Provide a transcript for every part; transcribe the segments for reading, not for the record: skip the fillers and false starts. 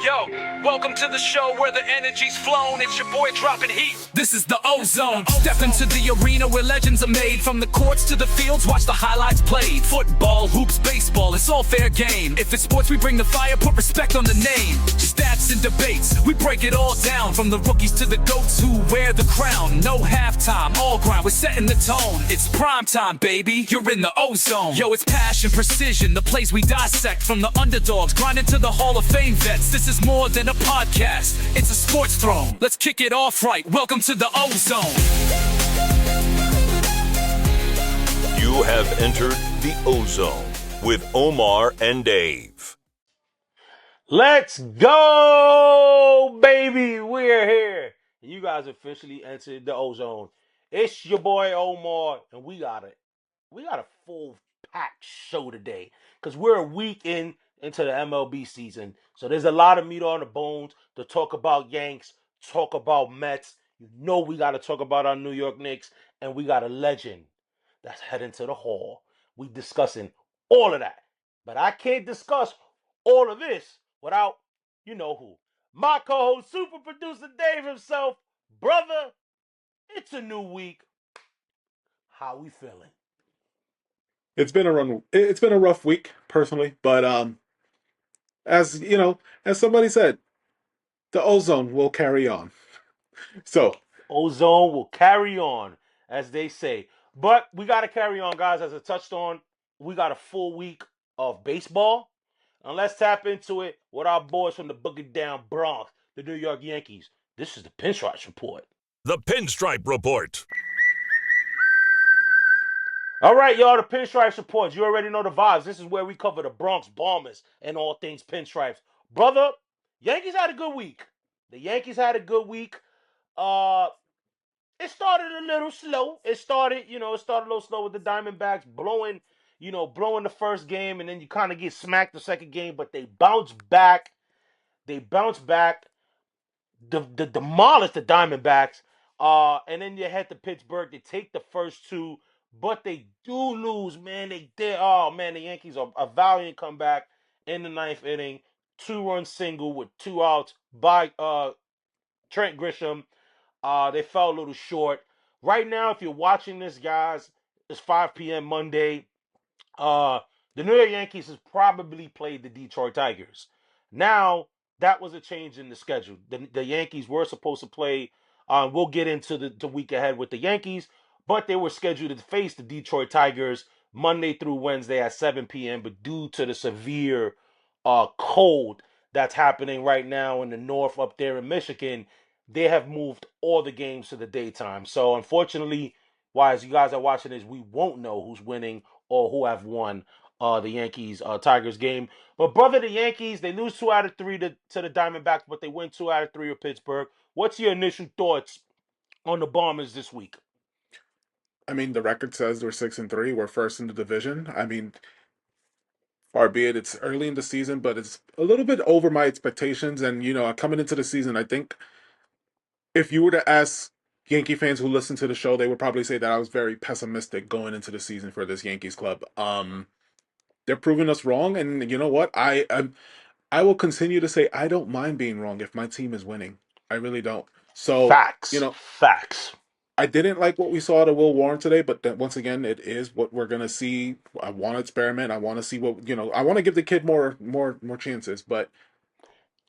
Yo, welcome to the show where the energy's flown. It's your boy dropping heat. This is the Ozone. Step into the arena where legends are made. From the courts to the fields, watch the highlights played. Football, hoops, baseball, it's all fair game. If it's sports, we bring the fire, put respect on the name. Stats and debates, we break it all down. From the rookies to the GOATs who wear the crown. No halftime, all grind, we're setting the tone. It's prime time, baby, you're in the Ozone. Yo, it's passion, precision, the plays we dissect. From the underdogs, grinding to the Hall of Fame vets. This is more than a podcast, it's a sports throne. Let's kick it off right, welcome to the Ozone. You have entered the Ozone with Omar and Dave. Let's go, baby. We're here. You guys officially entered the Ozone. It's your boy Omar, and we got a full packed show today because we're a week into the MLB season. So there's a lot of meat on the bones to talk about Yanks, talk about Mets. You know we got to talk about our New York Knicks, and we got a legend that's heading to the Hall. We discussing all of that. But I can't discuss all of this without, you know who. My co-host, super producer Dave himself. Brother, it's a new week. How we feeling? It's been a rough week personally, but as you know, as somebody said, the Ozone will carry on. So Ozone will carry on, as they say. But we got to carry on, guys. As I touched on, we got a full week of baseball. And let's tap into it with our boys from the Boogie Down Bronx, the New York Yankees. This is the Pinstripes Report. The Pinstripe Report. All right, y'all, the Pinstripes Report. You already know the vibes. This is where we cover the Bronx Bombers and all things Pinstripes. Brother, Yankees had a good week. The Yankees had a good week. It started a little slow. It started a little slow with the Diamondbacks blowing the first game, and then you kind of get smacked the second game, but they bounced back. Demolished the Diamondbacks. And then you head to Pittsburgh. They take the first two, but they do lose, man. The Yankees are a valiant comeback in the ninth inning. 2-run single with 2 outs by Trent Grisham. They fell a little short. Right now, if you're watching this, guys, it's 5 p.m. Monday. The New York Yankees has probably played the Detroit Tigers. Now, that was a change in the schedule. The Yankees were supposed to play. We'll get into the week ahead with the Yankees, but they were scheduled to face the Detroit Tigers Monday through Wednesday at 7 p.m. But due to the severe cold that's happening right now in the north up there in Michigan, they have moved all the games to the daytime. So unfortunately, as you guys are watching this, we won't know who's winning or who have won the Yankees Tigers game. But brother, the Yankees, they lose 2 out of 3 to the Diamondbacks, but they win 2 out of 3 with Pittsburgh. What's your initial thoughts on the Bombers this week? I mean, the record says we're 6-3. We're first in the division. I mean, far be it, it's early in the season, but it's a little bit over my expectations. And coming into the season, I think if you were to ask Yankee fans who listen to the show, they would probably say that I was very pessimistic going into the season for this Yankees club. They're proving us wrong, and you know what? I will continue to say I don't mind being wrong if my team is winning. I really don't. So Facts. Facts. I didn't like what we saw at Will Warren today, but once again, it is what we're gonna see. I want to experiment. I want to see what I want to give the kid more chances, but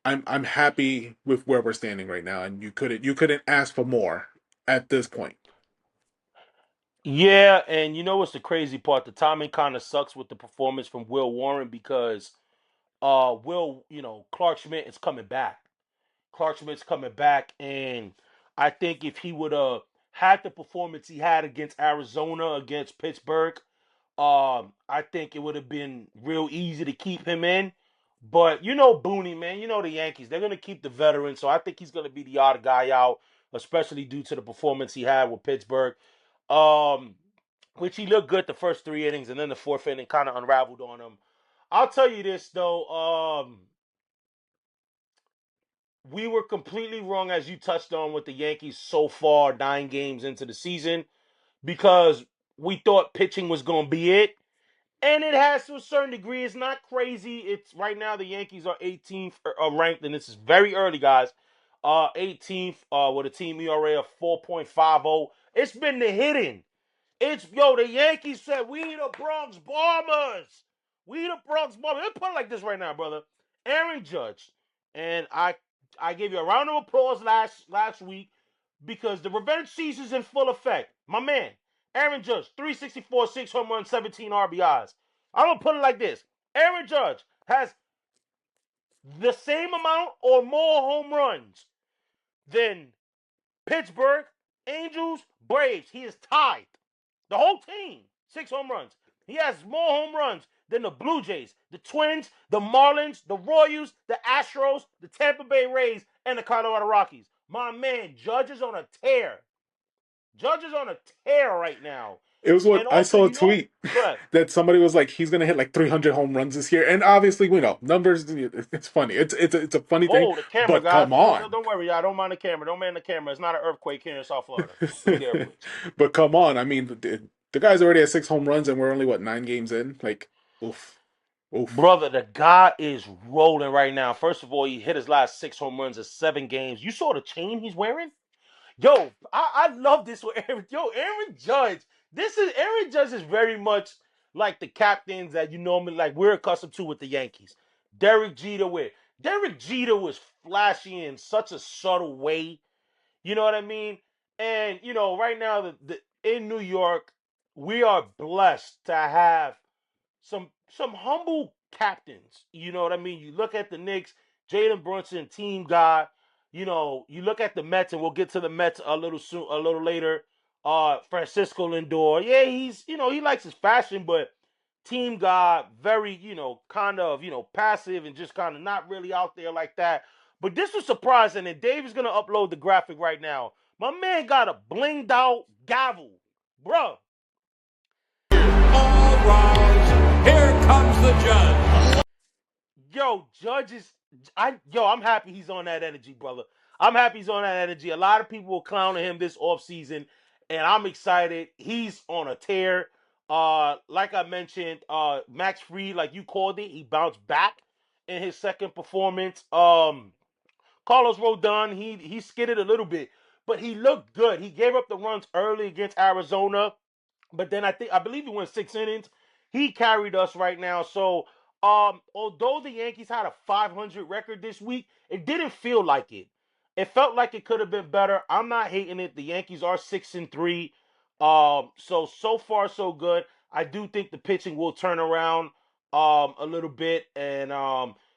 I'm happy with where we're standing right now, and you couldn't ask for more at this point. Yeah, and you know what's the crazy part? The timing kind of sucks with the performance from Will Warren because Clark Schmidt is coming back. Clark Schmidt's coming back, and I think if he would have had the performance he had against Arizona, against Pittsburgh, I think it would have been real easy to keep him in. But Booney, man, the Yankees, they're going to keep the veteran, so I think he's going to be the odd guy out, especially due to the performance he had with Pittsburgh, which he looked good the first 3 innings, and then the 4th inning kind of unraveled on him. I'll tell you this, though. We were completely wrong, as you touched on, with the Yankees so far, 9 games into the season, because we thought pitching was going to be it. And it has to a certain degree. It's not crazy. It's right now the Yankees are 18th ranked, and this is very early, guys. 18th with a team ERA of 4.50. It's been the hitting. The Yankees said, we the Bronx Bombers. We the Bronx Bombers. Let's put it like this right now, brother. Aaron Judge. And I gave you a round of applause last week because the revenge season's in full effect. My man, Aaron Judge, 364, 6 home runs, 17 RBIs. I'm going to put it like this. Aaron Judge has the same amount or more home runs than Pittsburgh, Angels, Braves. He is tied. The whole team, 6 home runs. He has more home runs than the Blue Jays, the Twins, the Marlins, the Royals, the Astros, the Tampa Bay Rays, and the Colorado Rockies. My man, Judge is on a tear. Judge is on a tear right now. It was what And I also, saw a tweet that somebody was like, he's gonna hit like 300 home runs this year, and obviously we know numbers. It's funny. It's a funny thing. Oh, the camera, But guys. come on, Don't worry, I don't mind the camera. Don't mind the camera. It's not an earthquake here in South Florida. Look at earthquakes. but come on. I mean, the guy's already at 6 home runs, and we're only what 9 games in. Like, oof, oof. Brother, the guy is rolling right now. First of all, he hit his last 6 home runs in 7 games. You saw the chain he's wearing? Yo, I love this with Aaron. Yo, Aaron Judge. Aaron Judge is very much like the captains that you normally like we're accustomed to with the Yankees. Derek Jeter was flashy in such a subtle way. You know what I mean? And right now in New York, we are blessed to have some humble captains. You know what I mean? You look at the Knicks, Jalen Brunson, team guy. You look at the Mets, and we'll get to the Mets a little later. Francisco Lindor, yeah, he likes his fashion, but team guy, very kind of passive and just kind of not really out there like that. But this was surprising, and Dave is gonna upload the graphic right now. My man got a blinged out gavel, bruh. All rise. Here comes the judge. I'm happy he's on that energy, brother. I'm happy he's on that energy. A lot of people were clowning him this offseason, and I'm excited. He's on a tear. Like I mentioned, Max Fried, like you called it, he bounced back in his second performance. Carlos Rodon, he skidded a little bit, but he looked good. He gave up the runs early against Arizona. But then I believe he went 6 innings. He carried us right now. So, although the Yankees had a 500 record this week, it didn't feel like it. It felt like it could have been better. I'm not hating it. The Yankees are 6-3. So far so good. I do think the pitching will turn around a little bit. And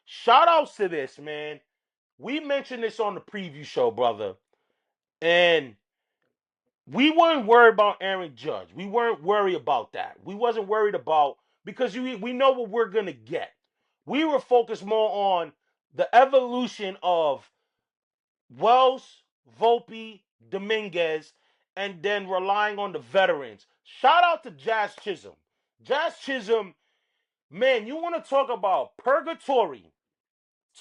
shout outs to this, man. We mentioned this on the preview show, brother. And we weren't worried about Aaron Judge. We weren't worried about that. We wasn't worried about because we know what we're gonna get. We were focused more on the evolution of Wells, Volpe, Dominguez, and then relying on the veterans. Shout out to Jazz Chisholm. Jazz Chisholm, man, you want to talk about purgatory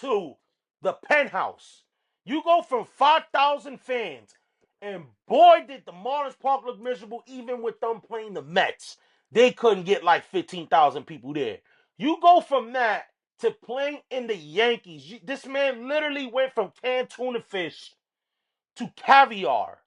to the penthouse. You go from 5,000 fans, and boy, did the Marlins Park look miserable even with them playing the Mets. They couldn't get like 15,000 people there. You go from that to playing in the Yankees. This man literally went from canned tuna fish to caviar.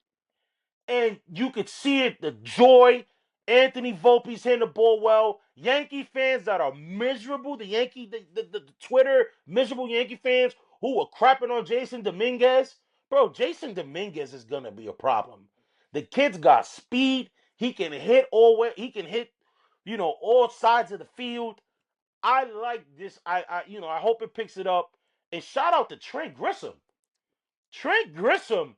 And you could see it, the joy. Anthony Volpe's hitting the ball well. Yankee fans that are miserable, the Twitter miserable Yankee fans who were crapping on Jason Dominguez. Bro, Jason Dominguez is gonna be a problem. The kid's got speed. He can hit all sides of the field. I like this. I hope it picks it up. And shout out to Trent Grisham. Trent Grisham.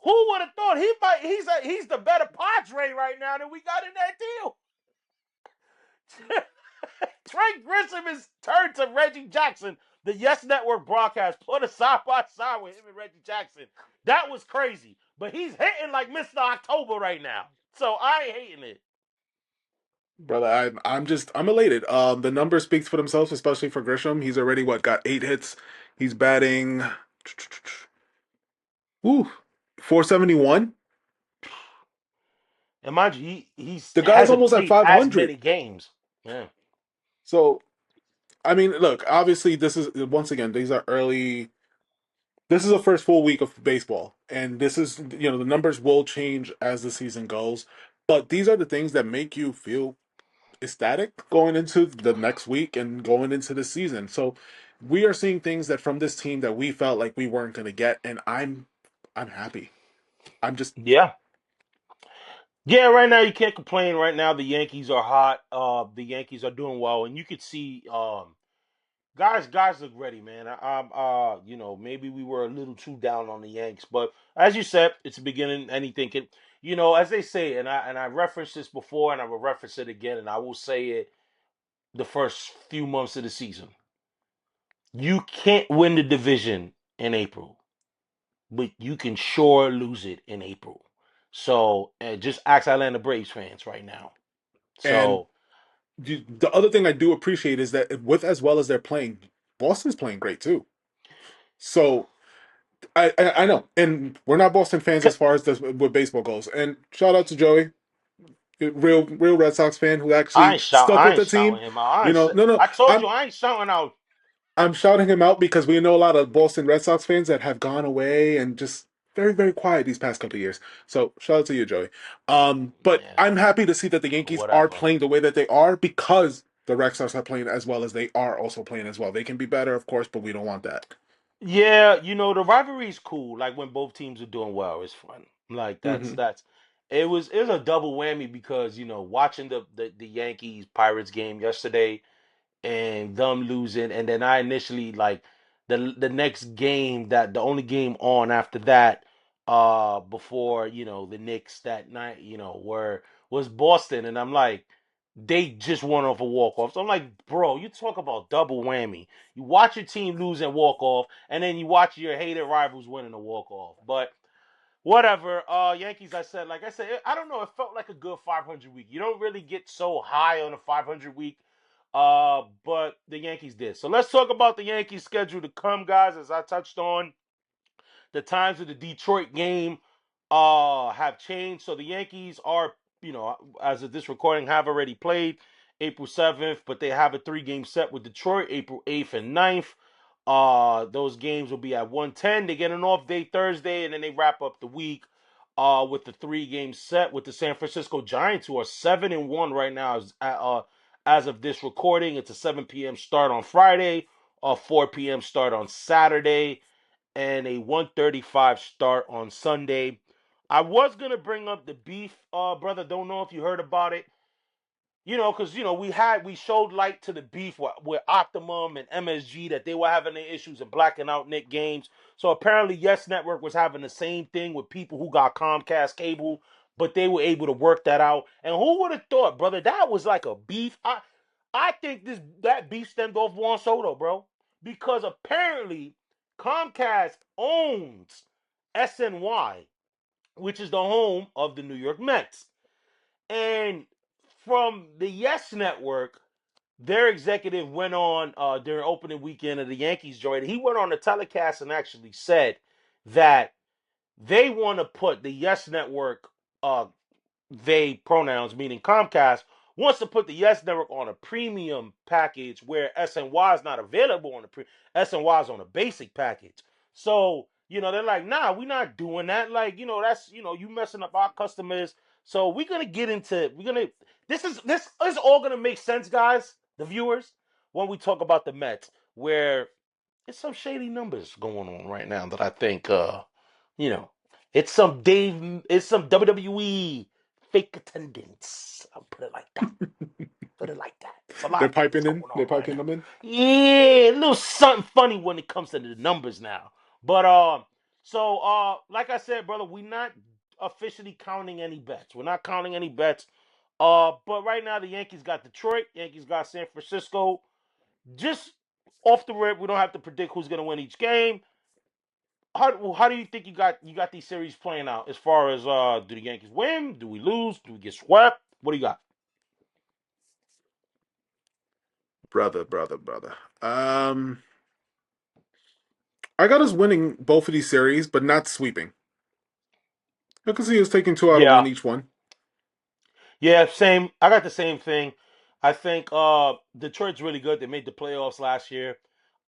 Who would have thought he's the better Padre right now than we got in that deal? Trent Grisham is turned to Reggie Jackson. The Yes Network broadcast put us side by side with him and Reggie Jackson. That was crazy. But he's hitting like Mr. October right now. So I ain't hating it. Brother, I'm elated. The numbers speaks for themselves, especially for Grisham. He's already got 8 hits. He's batting, 471. And mind you, he's The guy's hasn't almost at played as 500. many games. Yeah. So, I mean, look, obviously, this is once again, these are early. This is the first full week of baseball, and this is, the numbers will change as the season goes. But these are the things that make you feel ecstatic going into the next week and going into the season. So we are seeing things that from this team that we felt like we weren't going to get, and I'm happy. I'm just Yeah. Yeah, right now you can't complain. Right now the Yankees are hot. The Yankees are doing well, and you could see guys look ready, man. Maybe we were a little too down on the Yanks, but as you said, it's the beginning. Anything can, as they say, and I referenced this before, and I will reference it again, and I will say it the first few months of the season. You can't win the division in April, but you can sure lose it in April. So just ask Atlanta Braves fans right now. and So the other thing I do appreciate is that with as well as they're playing, Boston's playing great too. So I know, and we're not Boston fans as far as this with baseball goes. And shout out to Joey, real Red Sox fan who actually stuck I with ain't the team. shouting him out. No, I told you I'm I ain't shouting out. I'm shouting him out because we know a lot of Boston Red Sox fans that have gone away and just very, very quiet these past couple of years. So shout out to you, Joey. But Yeah, I'm happy to see that the Yankees are whatever. playing the way that they are because the Red Sox are playing as well as they are also playing as well. They can be better, of course, but we don't want that. Yeah, the rivalry's cool. Like when both teams are doing well, it's fun. Like Hmm. that's it was a double whammy because watching the Yankees Pirates game yesterday and them losing, and then I initially like the next game, that the only game on after that, before the Knicks that night, was Boston, and I'm like, they just won off a walk off. So I'm like, bro, you talk about double whammy. You watch your team lose and walk off, and then you watch your hated rivals winning a walk off. But whatever. Yankees, like I said, I don't know. It felt like a good 500 week. You don't really get so high on a 500 week, but the Yankees did. So let's talk about the Yankees schedule to come, guys. As I touched on, the times of the Detroit game have changed. So the Yankees are, as of this recording, have already played April 7th, but they have a 3-game set with Detroit, April 8th and 9th. Those games will be at 1:10. They get an off day Thursday, and then they wrap up the week with the 3-game set with the San Francisco Giants, who are 7-1 right now as of this recording. It's a 7 p.m. start on Friday, a 4 p.m. start on Saturday, and a 1:35 start on Sunday. I was gonna bring up the beef, brother. Don't know if you heard about it. Because we showed light to the beef with Optimum and MSG, that they were having their issues in blacking out Nick games. So apparently, Yes Network was having the same thing with people who got Comcast cable, but they were able to work that out. And who would have thought, brother, that was like a beef? I think that beef stemmed off Juan Soto, bro, because apparently Comcast owns SNY, which is the home of the New York Mets. And from the Yes Network, their executive went on during opening weekend of the Yankees joint. He went on the telecast and actually said that they want to put the Yes Network, they pronouns, meaning Comcast, wants to put the Yes Network on a premium package where SNY is not available on the SNY is on a basic package. So, they're like, nah, we're not doing that. Like, that's, you messing up our customers. So this is all gonna make sense, guys, the viewers, when we talk about the Mets, where it's some shady numbers going on right now that I think you know, it's some WWE fake attendance. I'll put it like that. Put it like that. It's a lot They're of things piping going in. They're on right piping now. them in. Yeah, a little something funny when it comes to the numbers now. But like I said, brother, we're not officially counting any bets. We're not counting any bets. But right now the Yankees got Detroit, Yankees got San Francisco. Just off the rip, we don't have to predict who's gonna win each game. How do you think you got these series playing out, as far as do the Yankees win? Do we lose? Do we get swept? What do you got? Brother. I got us winning both of these series, but not sweeping. I can see us taking two out of one Yeah, each one. yeah, same. I got the same thing. I think Detroit's really good. They made the playoffs last year.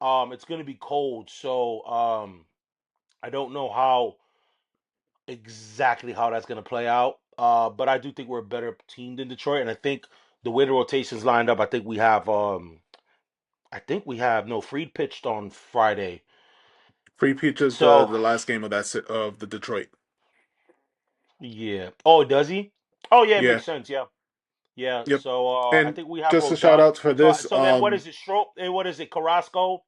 It's going to be cold, so I don't know exactly how that's going to play out. But I do think we're a better team than Detroit, and I think the way the rotation's lined up, I think we have no Freed pitched on Friday. Free Peach is the So the last game of of the Detroit. yeah. Oh, does he? Oh yeah, it Yeah. makes sense. Yeah. Yeah. Yep. So I And think we have just a shout Rodon. out for So this, so then what is it? What is it? Carrasco.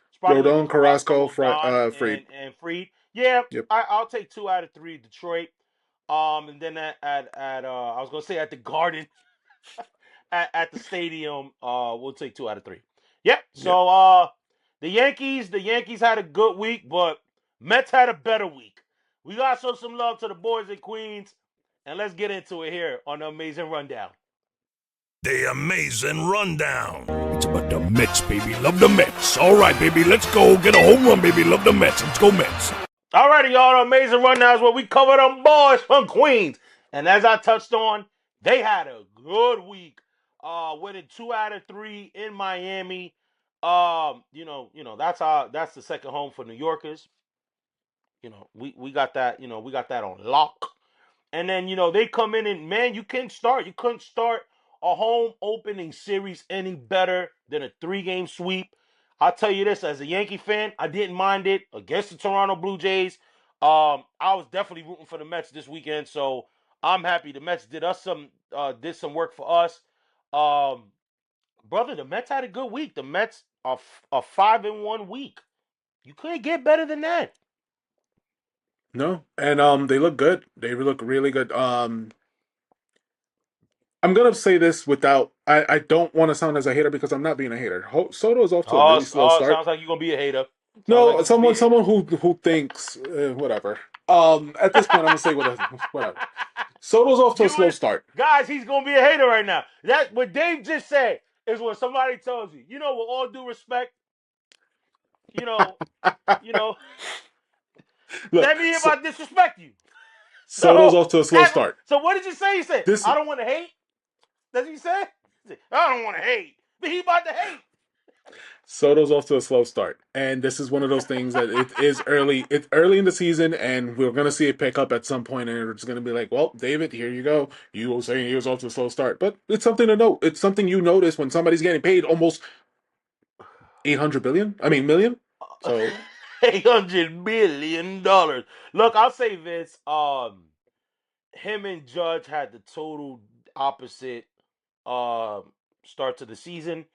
It's probably gonna be Rodon, Carrasco, Carrasco, Rodon, Freed. and Freed. Yeah, Yep. I'll take 2 out of 3 Detroit. And then at I was gonna say at the Garden at the stadium, we'll take 2 out of 3. Yep. Yep. So the Yankees had a good week, but Mets had a better week. We gotta show some love to the boys in Queens, and let's get into it here on the Amazing Rundown. The Amazing Rundown. It's about the Mets, baby. Love the Mets. All right, baby. Let's go. Get a home run, baby. Love the Mets. Let's go, Mets. Alrighty, y'all. The Amazing Rundown is where we cover them boys from Queens. And as I touched on, they had a good week. Winning 2 out of 3 in Miami. That's the second home for New Yorkers. We got that, we got that on lock. And then, they come in and, man, you couldn't start a home opening series any better than a 3-game sweep. I'll tell you this, as a Yankee fan, I didn't mind it against the Toronto Blue Jays. I was definitely rooting for the Mets this weekend, so I'm happy the Mets did some work for us. Brother, the Mets had a good week. The Mets are a 5-1 week. You couldn't get better than that. No, and they look good. They look really good. I'm gonna say this without. I don't want to sound as a hater because I'm not being a hater. Soto's off to a really slow It start. sounds like you're gonna be a hater. Sounds like No, you're gonna be a hater. someone who thinks whatever. At this point, I'm gonna say whatever. Soto's off to a slow start. Guys, he's gonna be a hater right now. That what Dave just said is when somebody tells you, with all due respect, you know, Look, let me hear about disrespect you. Soto's off to a slow start. So what did you say? He said, This I don't want to hate. Does he say? I don't want to hate. But he about to hate. Soto's off to a slow start, and this is one of those things that it is early. It's early in the season, and we're going to see it pick up at some point, and it's going to be like, well, David, here you go. You were saying he was off to a slow start, but it's something to note. It's something you notice when somebody's getting paid almost 800 billion. I mean, million. So $800 million. Look, I'll say this. Him and Judge had the total opposite start to the season.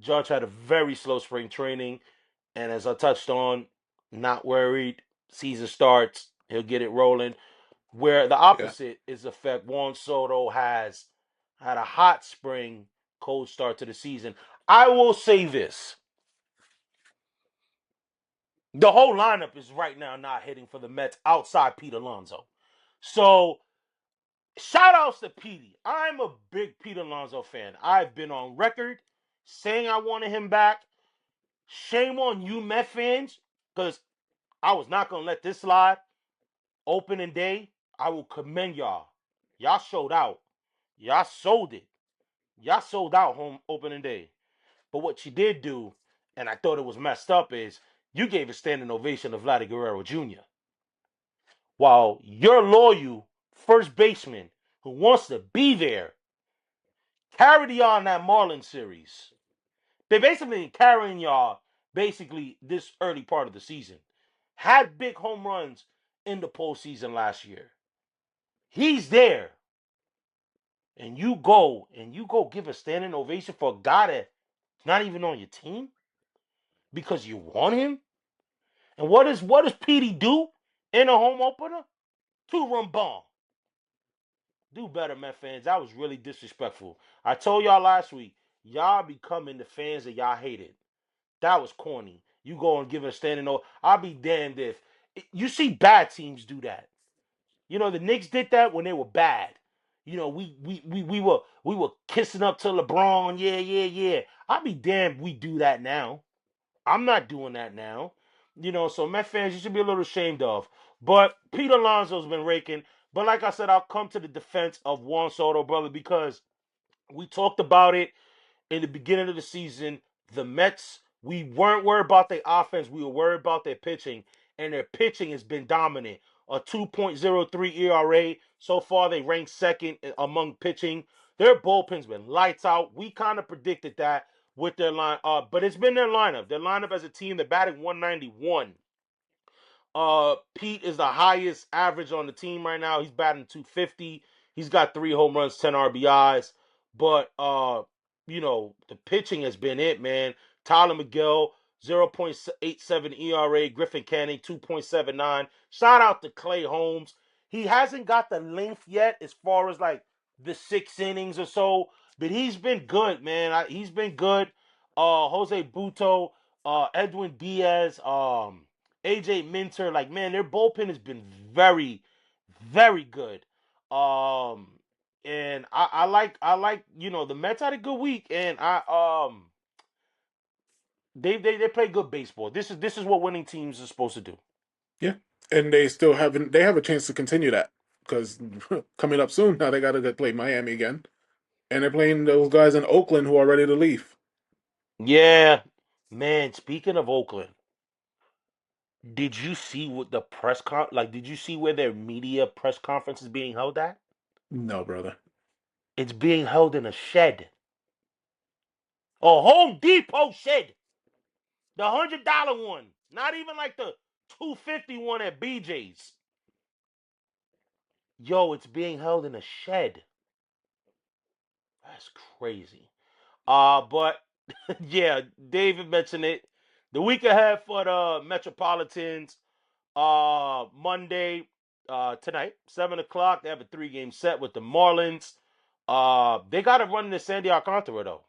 Judge had a very slow spring training, and as I touched on, not worried. Season starts, he'll get it rolling. Where the yeah, opposite is the fact Juan Soto has had a hot spring, cold start to the season. I will say this. The whole lineup is right now not hitting for the Mets outside Pete Alonso. So shout outs to Petey. I'm a big Pete Alonso fan. I've been on record saying I wanted him back. Shame on you, Met fans, because I was not going to let this slide. Opening day, I will commend y'all. Y'all showed out. Y'all sold it. Y'all sold out home opening day. But what you did do, and I thought it was messed up, is you gave a standing ovation to Vladdy Guerrero Jr. While your loyal first baseman who wants to be there carried y'all in that Marlins series. They basically carrying y'all basically this early part of the season. Had big home runs in the postseason last year. He's there. And you go give a standing ovation for a guy that's not even on your team because you want him. And what does Petey do in a home opener? 2-run bomb. Do better, Met fans. That was really disrespectful. I told y'all last week, y'all becoming the fans that y'all hated. That was corny. You go and give it a standing ovation. I'll be damned if you see bad teams do that. The Knicks did that when they were bad. We were kissing up to LeBron. Yeah, yeah, yeah. I'll be damned we do that now. I'm not doing that now. So Met fans, you should be a little ashamed of. But Pete Alonso's been raking. But like I said, I'll come to the defense of Juan Soto, brother, because we talked about it. in the beginning of the season, the Mets, we weren't worried about their offense. We were worried about their pitching, and their pitching has been dominant. A 2.03 ERA. So far, they ranked second among pitching. Their bullpen's been lights out. We kind of predicted that with their line, but it's been their lineup. Their lineup as a team, they're batting 191. Pete is the highest average on the team right now. He's batting 250. He's got 3 home runs, 10 RBIs. But the pitching has been it, man. Tyler McGill, 0.87 ERA. Griffin Canning, 2.79. Shout out to Clay Holmes. He hasn't got the length yet as far as like the 6 innings or so, but he's been good, man. He's been good. Jose Buto, Edwin Diaz, AJ Minter, like, man, their bullpen has been very, very good. And I like the Mets had a good week, and they play good baseball. This is what winning teams are supposed to do. Yeah, and they have a chance to continue that because coming up soon now they got to play Miami again, and they're playing those guys in Oakland who are ready to leave. Yeah, man. Speaking of Oakland, did you see what the did you see where their media press conference is being held at? No, brother. It's being held in a shed. A Home Depot shed. The $100 one. Not even like the $250 one at BJ's. Yo, it's being held in a shed. That's crazy. But yeah, David mentioned it. The week ahead for the Metropolitans, Monday, tonight, 7 o'clock. They have a 3-game set with the Marlins. They got to run into Sandy Alcantara, though.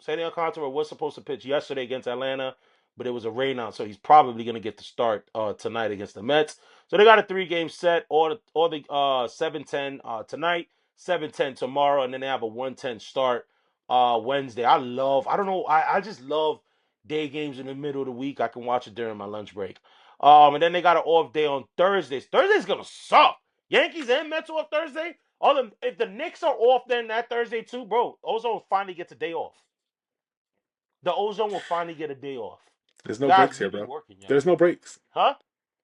Sandy Alcantara was supposed to pitch yesterday against Atlanta, but it was a rain out, so he's probably going to get the start tonight against the Mets. So they got a 3-game set, or the 7:10 tonight, 7:10 tomorrow, and then they have a 1:10 start Wednesday. I just love day games in the middle of the week. I can watch it during my lunch break. And then they got an off day on Thursdays. Thursday's going to suck. Yankees and Mets off Thursday. If the Knicks are off then that Thursday too, bro, Ozone finally gets a day off. The Ozone will finally get a day off. There's no Guys, breaks we here, be bro. working, yo. There's no breaks. Huh?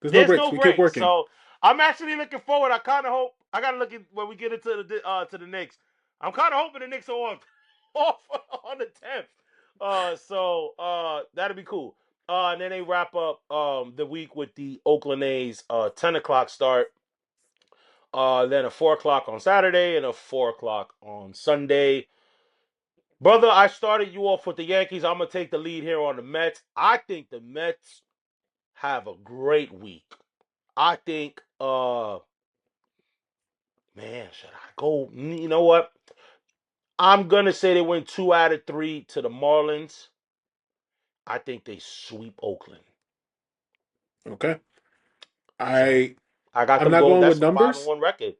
There's no breaks. We keep working. So I'm actually looking forward. I kind of hope. I gotta look at when we get into the Knicks. I'm kind of hoping the Knicks are off on the 10th. So that'll be cool. And then they wrap up the week with the Oakland A's 10 o'clock start. Then a 4 o'clock on Saturday and a 4 o'clock on Sunday. Brother, I started you off with the Yankees. I'm going to take the lead here on the Mets. I think the Mets have a great week. I think, man, should I go? You know what? I'm going to say they win 2 out of 3 to the Marlins. I think they sweep Oakland. Okay. I got I'm them not going. going with That's a numbers. 5-1 record.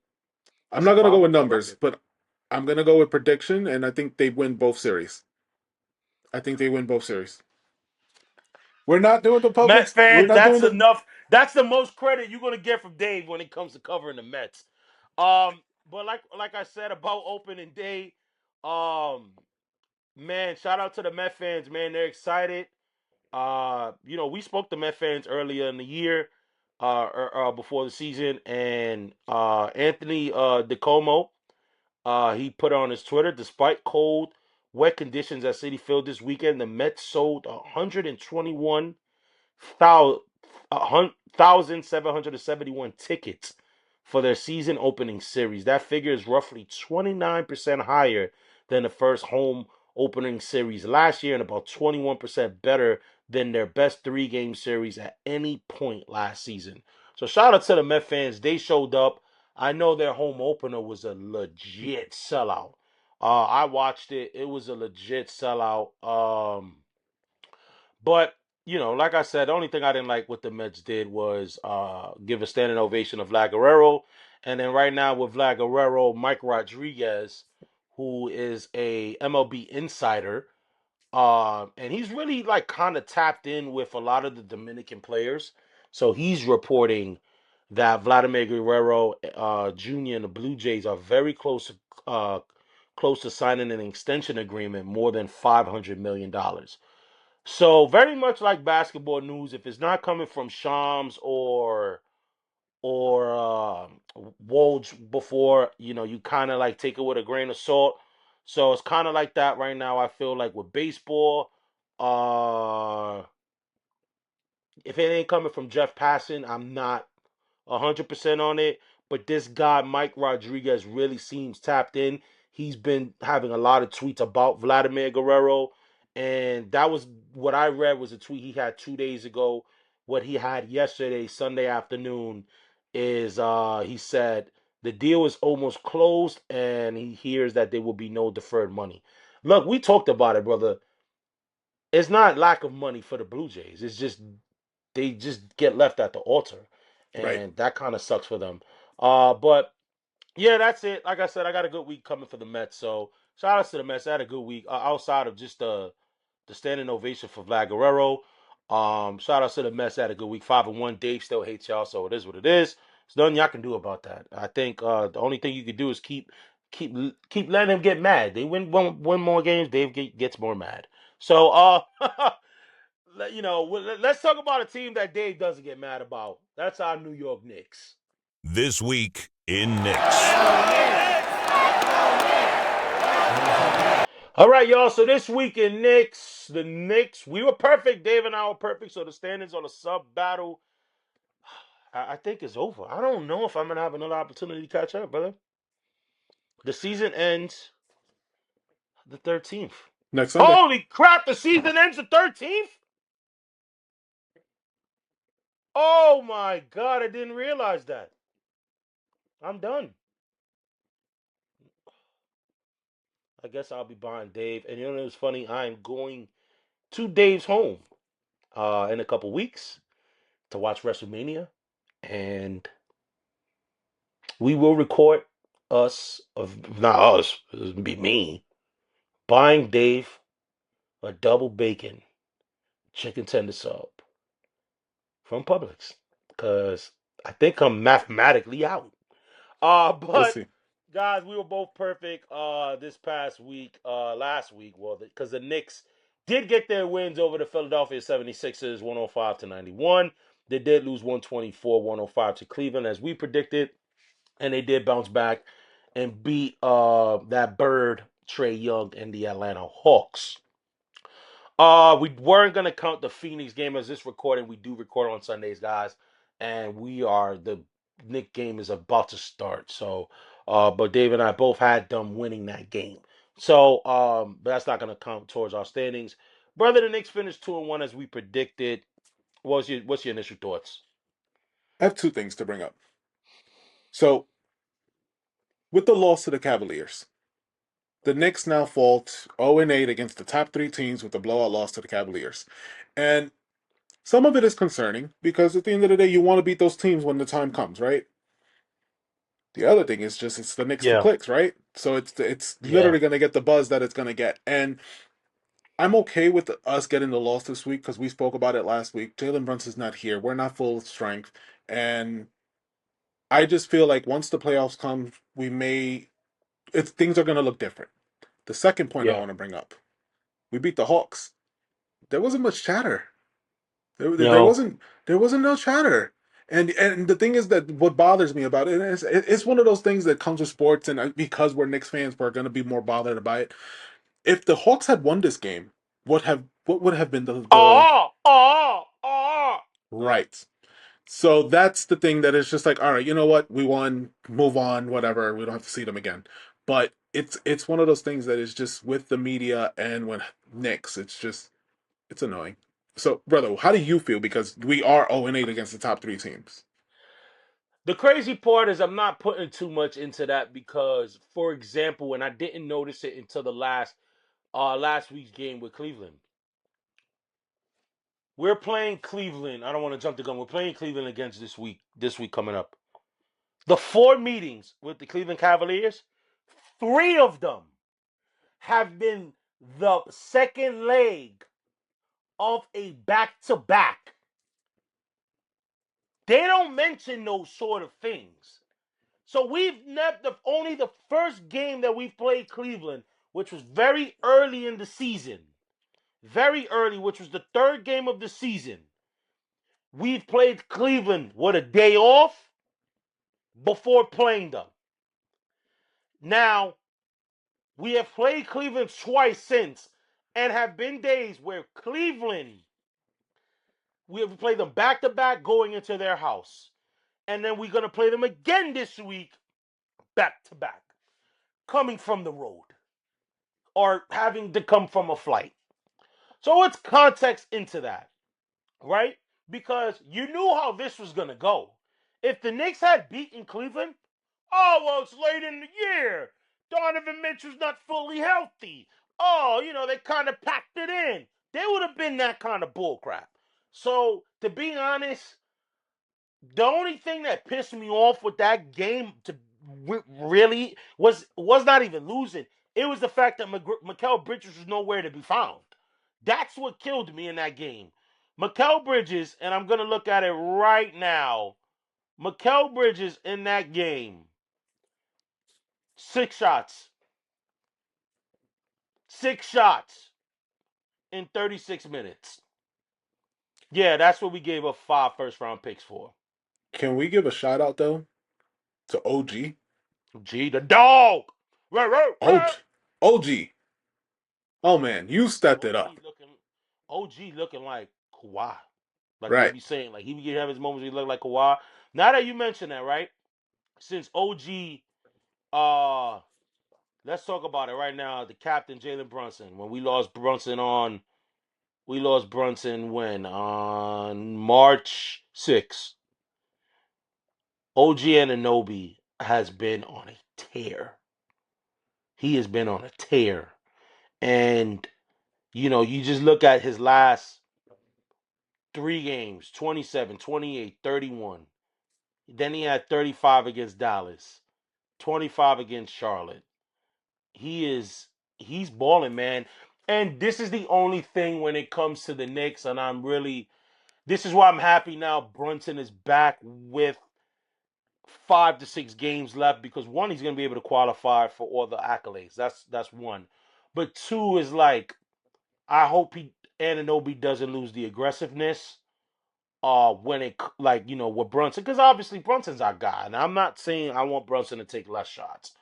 I'm not going to go with 5-1 numbers, record. but I'm going to go with prediction, and I think they win both series. I think they win both series. We're not doing the Mets public. We're fans, not doing that's the. enough. That's the most credit you're going to get from Dave when it comes to covering the Mets. But like I said about opening day, man, shout out to the Met fans, man. They're excited. We spoke to Met fans earlier in the year, before the season, and Anthony DeComo, he put on his Twitter, despite cold, wet conditions at Citi Field this weekend, the Mets sold 1,771 tickets for their season opening series. That figure is roughly 29% higher than the first home opening series last year and about 21% better than their best 3-game series at any point last season. So shout out to the Met fans. They showed up. I know their home opener was a legit sellout. I watched it. It was a legit sellout. But like I said, the only thing I didn't like what the Mets did was give a standing ovation of Vlad Guerrero. And then right now with Vlad Guerrero, Mike Rodriguez, who is a MLB insider, and he's really like kind of tapped in with a lot of the Dominican players. So he's reporting that Vladimir Guerrero Jr. and the Blue Jays are very close to close to signing an extension agreement more than $500 million. So very much like basketball news, if it's not coming from Shams or Woj before, you kind of like take it with a grain of salt. So it's kind of like that right now. I feel like with baseball, uh, if it ain't coming from Jeff Passan, I'm not 100% on it. But this guy, Mike Rodriguez, really seems tapped in. He's been having a lot of tweets about Vladimir Guerrero. And that was what I read was a tweet he had 2 days ago. What he had yesterday, Sunday afternoon, is he said the deal is almost closed and he hears that there will be no deferred money. Look, we talked about it, brother. It's not lack of money for the Blue Jays. It's just they just get left at the altar, Right. and that kind of sucks for them. But yeah, that's it. Like I said, I got a good week coming for the Mets. So shout out to the Mets. I had a good week outside of just the standing ovation for Vlad Guerrero. Shout out to the Mets. I had a good week. 5-1. Dave still hates y'all, so it is what it is. There's nothing y'all can do about that. I think the only thing you can do is keep letting him get mad. They win more games. Dave gets more mad. So let's talk about a team that Dave doesn't get mad about. That's our New York Knicks. This week in Knicks. All right, y'all. So this week in Knicks, the Knicks, we were perfect. Dave and I were perfect. So the standings on the sub battle, I think is over. I don't know if I'm gonna have another opportunity to catch up, brother. The season ends the 13th. Next Sunday. Holy crap! The season ends the 13th. Oh my God! I didn't realize that. I'm done. I guess I'll be buying Dave. And you know what's funny? I'm going to Dave's home in a couple weeks to watch WrestleMania, and we will record not us, it'll be me, buying Dave a double bacon chicken tender sub from Publix, because I think I'm mathematically out. We'll But see. guys, we were both perfect this past week, last week, well, because the Knicks did get their wins over the Philadelphia 76ers 105-91. They did lose 124-105 to Cleveland as we predicted, and they did bounce back and beat that bird Trae Young and the Atlanta Hawks. We weren't gonna count the Phoenix game as this recording. We do record on Sundays, guys, and the Knick game is about to start. So, but Dave and I both had them winning that game. So, but that's not gonna count towards our standings. Brother, the Knicks finished 2-1 as we predicted. What's your initial thoughts? I have two things to bring up. So, with the loss to the Cavaliers, the Knicks now fall 0-8 against the top three teams with the blowout loss to the Cavaliers. And some of it is concerning because at the end of the day, you want to beat those teams when the time comes, right? The other thing is just it's the Knicks for Yeah, clicks, right? So it's yeah, literally going to get the buzz that it's going to get. And I'm okay with us getting the loss this week because we spoke about it last week. Jalen Brunson's not here. We're not full strength. And I just feel like once the playoffs come, things are going to look different. The second point I yeah. want to bring up, we beat the Hawks. There wasn't much chatter. There No. wasn't no chatter. And the thing is that what bothers me about it is it's one of those things that comes with sports, and because we're Knicks fans, we're going to be more bothered about it. If the Hawks had won this game, what would have been the right? So that's the thing that is just like, all right, you know what? We won, move on, whatever. We don't have to see them again. But it's one of those things that is just with the media and when Knicks, it's annoying. So, brother, how do you feel? Because we are 0-8 against the top three teams. The crazy part is I'm not putting too much into that because, for example, and I didn't notice it until the last week's game with Cleveland. We're playing Cleveland. I don't want to jump the gun. We're playing Cleveland against this week coming up. The 4 meetings with the Cleveland Cavaliers, 3 of them have been the second leg of a back-to-back. They don't mention those sort of things. So only the first game that we played Cleveland, which was very early in the season, very early, which was the third game of the season. We've played Cleveland with a day off before playing them. Now, we have played Cleveland twice since, and have been days where Cleveland, we have played them back-to-back going into their house. And then we're going to play them again this week, back-to-back, coming from the road or having to come from a flight. So what's context into that, right? Because you knew how this was going to go. If the Knicks had beaten Cleveland, oh, well, it's late in the year. Donovan Mitchell's not fully healthy. Oh, they kind of packed it in. There would have been that kind of bullcrap. So, to be honest, the only thing that pissed me off with that game really was not even losing. It was the fact that Mikal Bridges was nowhere to be found. That's what killed me in that game. Mikal Bridges, and I'm going to look at it right now. Mikal Bridges in that game, 6 shots. 6 shots in 36 minutes. Yeah, that's what we gave up 5 first-round picks for. Can we give a shout out though to OG? G the dog. OG. Oh man, you stepped it up. OG looking like Kawhi. Like Right. we be saying, like he would have his moments where he look like Kawhi. Now that you mention that, right? Since OG, let's talk about it right now. The captain, Jalen Brunson. When we lost Brunson when? On March 6th. OG Anunoby has been on a tear. He has been on a tear. And, you just look at his last 3 games, 27, 28, 31. Then he had 35 against Dallas, 25 against Charlotte. He's balling, man. And this is the only thing when it comes to the Knicks, and this is why I'm happy now Brunson is back with 5 to 6 games left, because 1, he's going to be able to qualify for all the accolades. That's 1. But 2 is like, I hope Anunoby doesn't lose the aggressiveness when it, with Brunson. Because obviously Brunson's our guy. And I'm not saying I want Brunson to take less shots.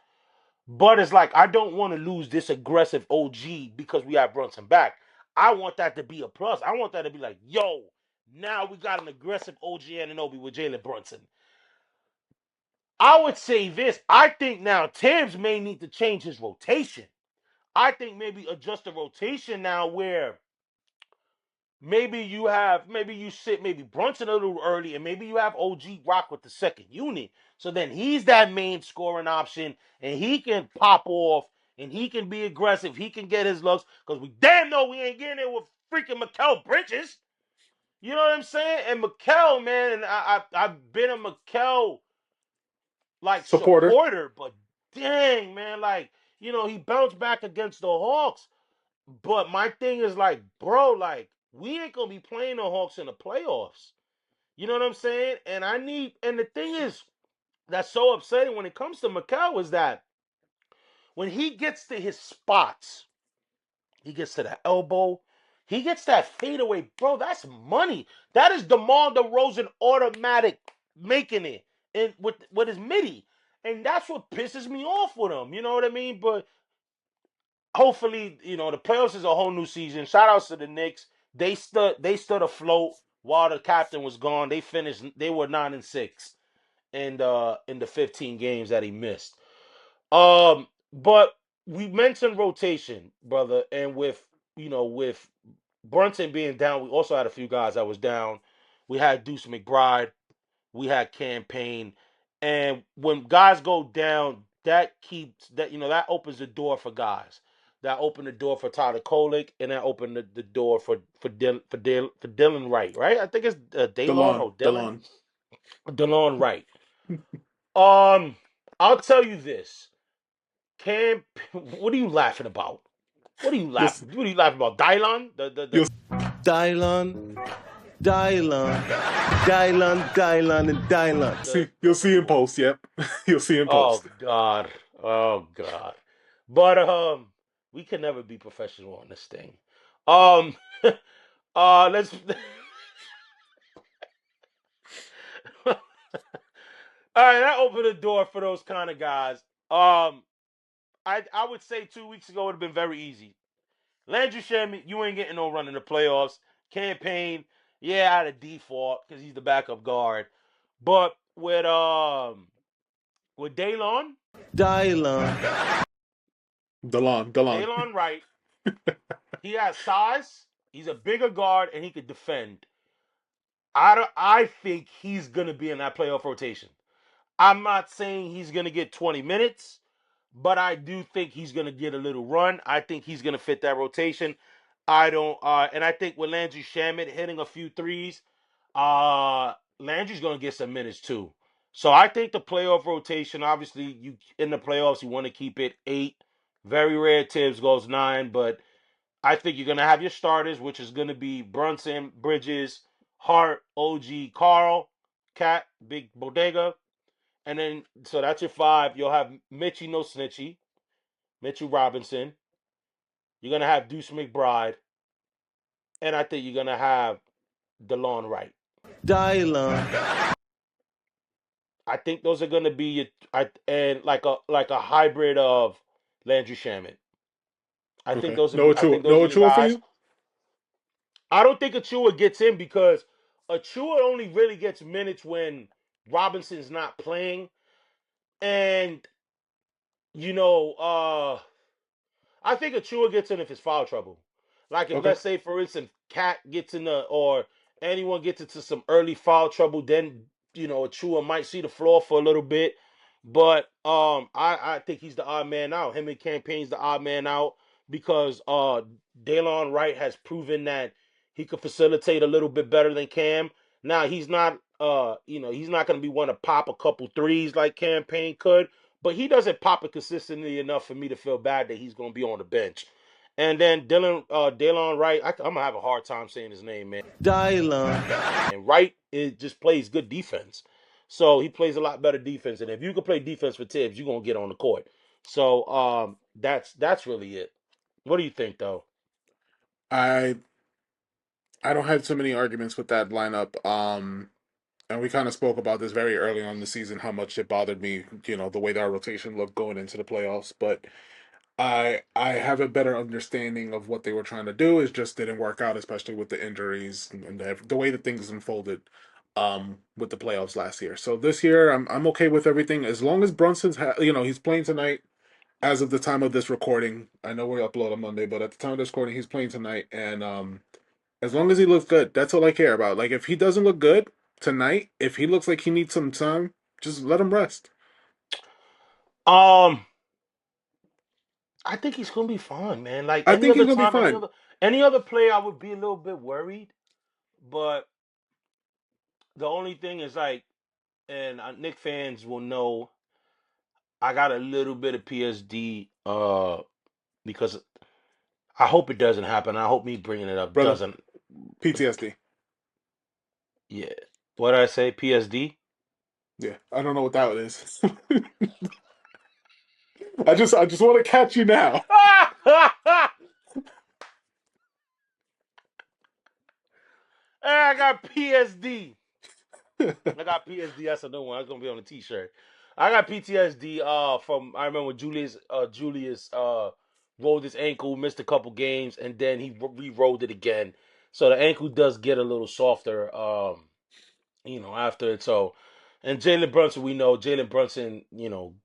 But it's like, I don't want to lose this aggressive OG because we have Brunson back. I want that to be a plus. I want that to be like, yo, now we got an aggressive OG Anunoby with Jalen Brunson. I would say this. I think now Tibbs may need to change his rotation. I think maybe adjust the rotation now where maybe you sit Brunson a little early, and maybe you have OG rock with the second unit. So then he's that main scoring option, and he can pop off, and he can be aggressive. He can get his looks, because we damn know we ain't getting it with freaking Mikal Bridges. You know what I'm saying? And Mikal, man, and I've been a Mikal supporter, but dang, man, he bounced back against the Hawks. But my thing is bro, we ain't gonna be playing the Hawks in the playoffs. You know what I'm saying? And the thing is that's so upsetting when it comes to Mikal is that when he gets to his spots, he gets to the elbow, he gets that fadeaway, bro, that's money. That is DeMar DeRozan automatic making it and with his midi. And that's what pisses me off with him. You know what I mean? But hopefully, the playoffs is a whole new season. Shout outs to the Knicks. They stood afloat while the captain was gone. They were 9-6 in the 15 games that he missed. But we mentioned rotation, brother, and with Brunson being down, we also had a few guys that was down. We had Deuce McBride, we had Campaign, and when guys go down, that opens the door for guys. That opened the door for Tyler Kolek, and that opened the door for Dylan Wright, right? I think it's Dylan Wright. I'll tell you this. What are you laughing about? What are you laughing about? Dylan? Dylan. Dylan, Dylan, and Dylan. You'll see in post. Yep, you'll see in Oh post. God. Oh God. But we can never be professional on this thing. Um let's all right, that opened the door for those kind of guys. I would say 2 weeks ago would have been very easy. Landry Shamet, you ain't getting no run in the playoffs. Campaign, yeah, out of default because he's the backup guard. But with Daylon, Dylan. Delon. Daylon Wright, he has size. He's a bigger guard and he could defend. I think he's gonna be in that playoff rotation. I'm not saying he's gonna get 20 minutes, but I do think he's gonna get a little run. I think he's gonna fit that rotation. I don't and I think with Landry Shamet hitting a few threes, Landry's gonna get some minutes too. So I think the playoff rotation, obviously, you in the playoffs, you want to keep it 8. Very rare Tibbs goes 9, but I think you're gonna have your starters, which is gonna be Brunson, Bridges, Hart, OG, Carl, Cat, Big Bodega, and then so that's your 5. You'll have Mitchie No Snitchy, Mitchell Robinson. You're gonna have Deuce McBride, and I think you're gonna have DeLon Wright. Dylan. I think those are gonna be and like a hybrid of Landry Shamet. Okay. I think those No are your Achua for guys. you. I don't think Achua gets in because Achua only really gets minutes when Robinson's not playing. And you know, I think Achua gets in if it's foul trouble. Like if Okay. let's say for instance Cat gets in or anyone gets into some early foul trouble, then Achua might see the floor for a little bit. But I think he's the odd man out. Him and Campaign's the odd man out because Daylon Wright has proven that he could facilitate a little bit better than Cam. Now he's not he's not gonna be one to pop a couple threes like Campaign could, but he doesn't pop it consistently enough for me to feel bad that he's going to be on the bench. And then Daylon Wright, I'm going to have a hard time saying his name, man. Dylan. And Wright just plays good defense. So he plays a lot better defense. And if you can play defense for Tibbs, you're going to get on the court. So that's really it. What do you think, though? I I don't have too many arguments with that lineup. And we kind of spoke about this very early on in the season, how much it bothered me, the way that our rotation looked going into the playoffs. But I have a better understanding of what they were trying to do. It just didn't work out, especially with the injuries and the way that things unfolded with the playoffs last year. So this year, I'm okay with everything as long as he's playing tonight. As of the time of this recording, I know we upload on Monday, but at the time of this recording, he's playing tonight, and as long as he looks good, that's all I care about. Like if he doesn't look good tonight, if he looks like he needs some time, just let him rest. Um, I think he's going to be fine, man. Like I any think he's other gonna be time, fine. any other player, I would be a little bit worried. But the only thing is like, and Knicks fans will know I got a little bit of PSD because I hope it doesn't happen. I hope me bringing it up Brother, doesn't. PTSD. Yeah. What did I say? PSD? Yeah, I don't know what that is. I just want to catch you now. I got PSD. I got PSD. That's another one. That's gonna be on the T-shirt. I got PTSD. From I remember when Julius rolled his ankle, missed a couple games, and then he re-rolled it again. So the ankle does get a little softer. After it. So, and Jalen Brunson, we know Jalen Brunson,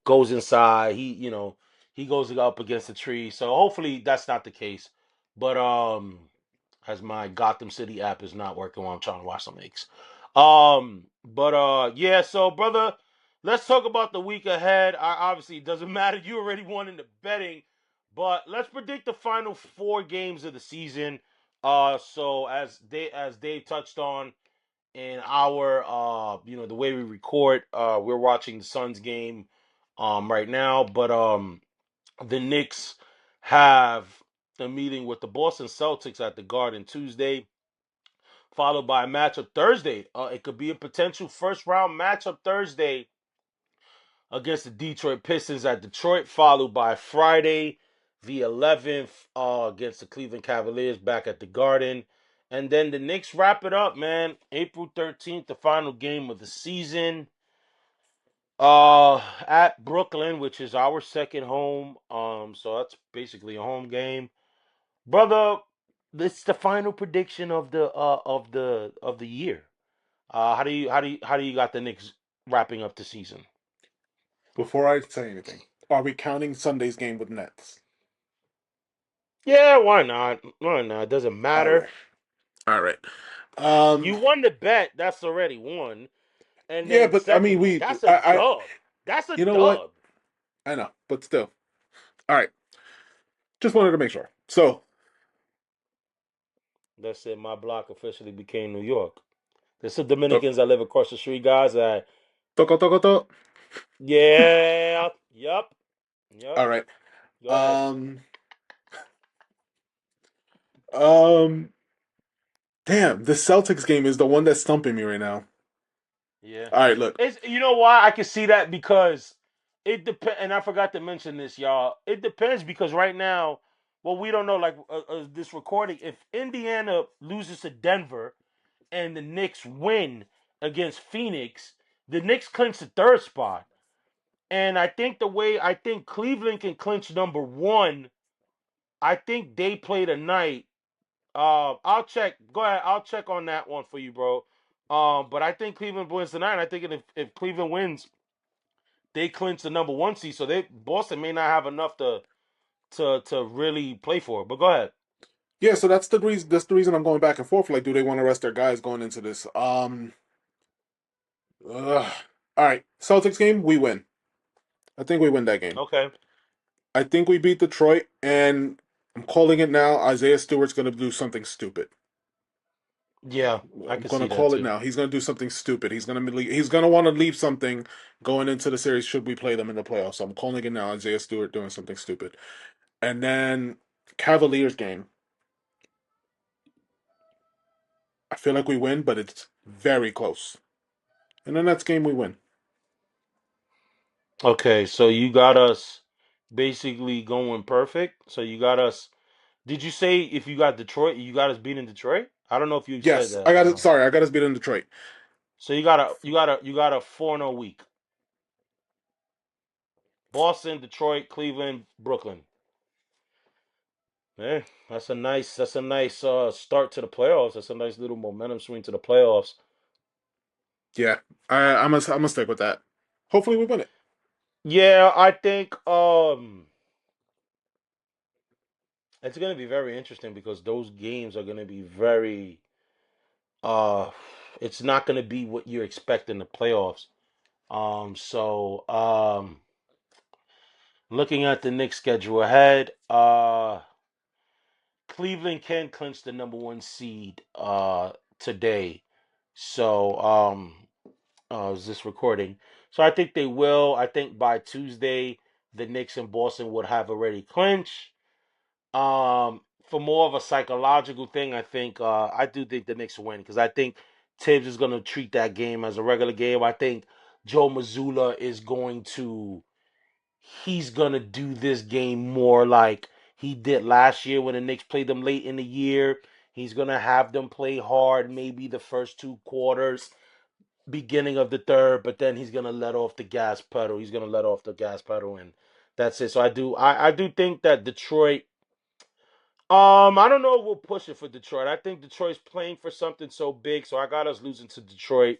goes inside. He goes up against the tree. So hopefully that's not the case. But as my Gotham City app is not working while I'm trying to watch some Knicks. Yeah. So brother, let's talk about the week ahead. Obviously, it doesn't matter. You already won in the betting, but let's predict the final 4 games of the season. So as Dave touched on in our the way we record, we're watching the Suns game right now, but the Knicks have a meeting with the Boston Celtics at the Garden Tuesday followed by a matchup Thursday. It could be a potential first-round matchup Thursday against the Detroit Pistons at Detroit, followed by Friday, the 11th, against the Cleveland Cavaliers back at the Garden. And then the Knicks wrap it up, man. April 13th, the final game of the season. At Brooklyn, which is our second home. So that's basically a home game. Brother, this is the final prediction of the year. How do you got the Knicks wrapping up the season? Before I say anything, are we counting Sunday's game with Nets? Yeah, why not? Why not? It doesn't All matter. right. All right. You won the bet. That's already one. And Yeah, then but I mean, secondly, that's a dub. That's a you know what? dub. I know, but still. All right. Just wanted to make sure. So, That's it. My block officially became New York. There's some to- Dominicans that live across the street, guys. toko toko to. Yeah. Yep. All right. Go ahead. Um. Um. Damn, the Celtics game is the one that's stumping me right now. Yeah. All right, look. It's you know why I can see that because it depends. And I forgot to mention this, y'all. It depends because right now, well, we don't know. Like this recording, if Indiana loses to Denver and the Knicks win against Phoenix, the Knicks clinch the third spot. And I think Cleveland can clinch number one. I think they play tonight. I'll check. Go ahead. I'll check on that one for you, bro. But I think Cleveland wins tonight. I think if Cleveland wins, they clinch the number one seed. So Boston may not have enough to really play for it. But go ahead. Yeah, so that's the reason. That's the reason I'm going back and forth. Like, do they want to rest their guys going into this? All right, Celtics game, we win. I think we win that game. Okay. I think we beat Detroit, and I'm calling it now. Isaiah Stewart's going to do something stupid. Yeah, I I'm can going see to that call it too. now. He's going to do something stupid. He's going to want to leave something going into the series. Should we play them in the playoffs? So I'm calling it now. Isaiah Stewart doing something stupid, and then Cavaliers game. I feel like we win, but it's very close. And the Nets game, we win. Okay, so you got us basically going perfect. So you got us. Did you say if you got Detroit, you got us beating Detroit? I don't know if you said Yes, that. I got it. Sorry, I got us beat in Detroit. So you got a 4-0 week. Boston, Detroit, Cleveland, Brooklyn. Yeah, that's a nice start to the playoffs. That's a nice little momentum swing to the playoffs. Yeah, I'm gonna stick with that. Hopefully, we win it. Yeah, I think it's gonna be very interesting because those games are gonna be very uh it's not gonna be what you expect in the playoffs. So looking at the Knicks schedule ahead, Cleveland can clinch the number one seed today. So is this recording? So I think they will. I think by Tuesday the Knicks and Boston would have already clinched. For more of a psychological thing, I do think the Knicks win because I think Tibbs is gonna treat that game as a regular game. I think Joe Mazzulla is going to he's gonna do this game more like he did last year when the Knicks played them late in the year. He's gonna have them play hard, maybe the first two quarters, beginning of the third, but then he's gonna let off the gas pedal. He's gonna let off the gas pedal, and that's it. So I do think that Detroit. I don't know if we'll push it for Detroit. I think Detroit's playing for something so big, so I got us losing to Detroit.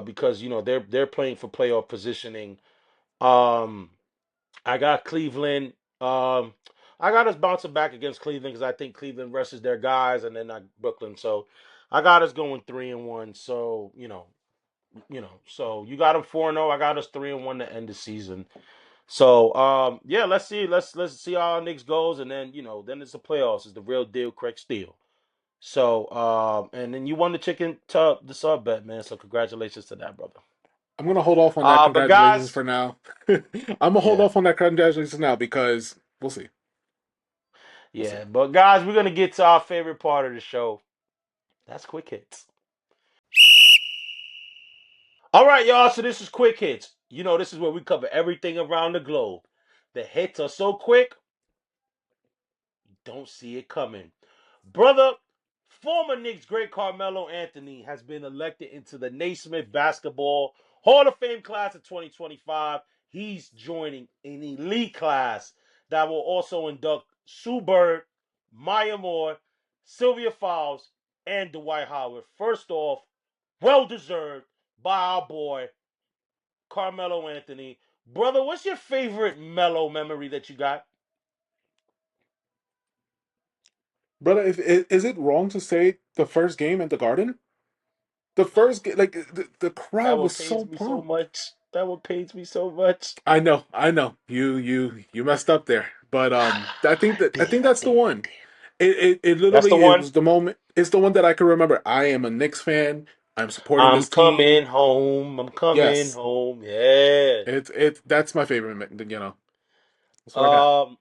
Because they're playing for playoff positioning. Um, I got Cleveland. Um, I got us bouncing back against Cleveland because I think Cleveland rushes their guys, and then Brooklyn. So I got us going 3-1. So So you got them 4-0. I got us 3-1 to end the season. So yeah, let's see. Let's see how our Knicks goes, and then then it's the playoffs. It's the real deal, Craig Steele. So and then you won the chicken tub, the sub bet, man. So congratulations to that, brother. I'm gonna hold off on that But congratulations guys, for now. I'm gonna hold yeah. off on that congratulations now because we'll see. We'll see. Yeah, but guys, we're gonna get to our favorite part of the show. That's quick hits. All right, y'all. So this is quick hits. You know, this is where we cover everything around the globe. The hits are so quick, you don't see it coming. Brother, former Knicks great Carmelo Anthony has been elected into the Naismith Basketball Hall of Fame class of 2025. He's joining an elite class that will also induct Sue Bird, Maya Moore, Sylvia Fowles, and Dwight Howard. First off, well deserved by our boy Carmelo Anthony. Brother, what's your favorite Melo memory that you got? Brother, is it wrong to say the first game at the Garden? The first game, like the That crowd one was pains so me so pumped. much. That one pains me so much. I know. You messed up there, but I think I that's the did. one. It That's the literally it one. was the moment. It's the one that I can remember. I am a Knicks fan. I'm supporting I'm this team. coming home. I'm coming Yes, home. Yeah. it that's my favorite. That's what I got. Um.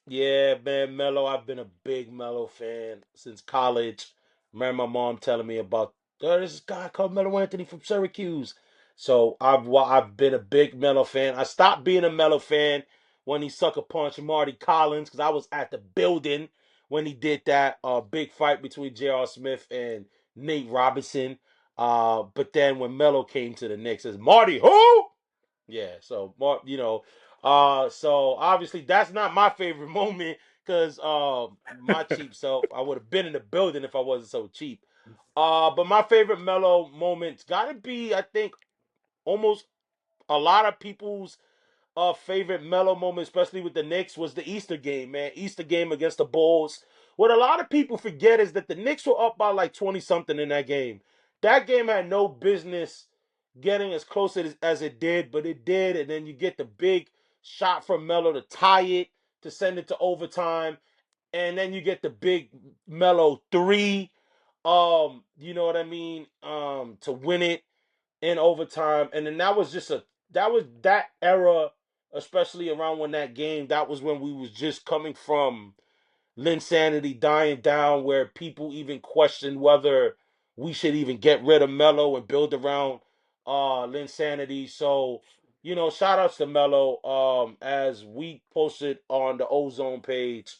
Yeah, man, Melo. I've been a big Melo fan since college. Remember my mom telling me about there's this guy called Melo Anthony from Syracuse. So I've been a big Melo fan. I stopped being a Melo fan when he sucker punched Marty Collins because I was at the building when he did that big fight between J.R. Smith and Nate Robinson. But then when Melo came to the Knicks, it's Marty who? Yeah, so so obviously that's not my favorite moment because my cheap self, I would have been in the building if I wasn't so cheap. But my favorite Mellow moments gotta be, I think, almost a lot of people's favorite Mellow moment, especially with the Knicks, was the Easter game, man. Easter game against the Bulls. What a lot of people forget is that the Knicks were up by like 20 something in that game. That game had no business getting as close as it did, but it did. And then you get the big shot from Melo to tie it, to send it to overtime. And then you get the big Melo three, you know what I mean, to win it in overtime. And then that was that era, especially around when that game, that was when we was just coming from Linsanity dying down, where people even questioned whether we should even get rid of Melo and build around Linsanity. So, shout outs to Melo. As we posted on the Ozone page,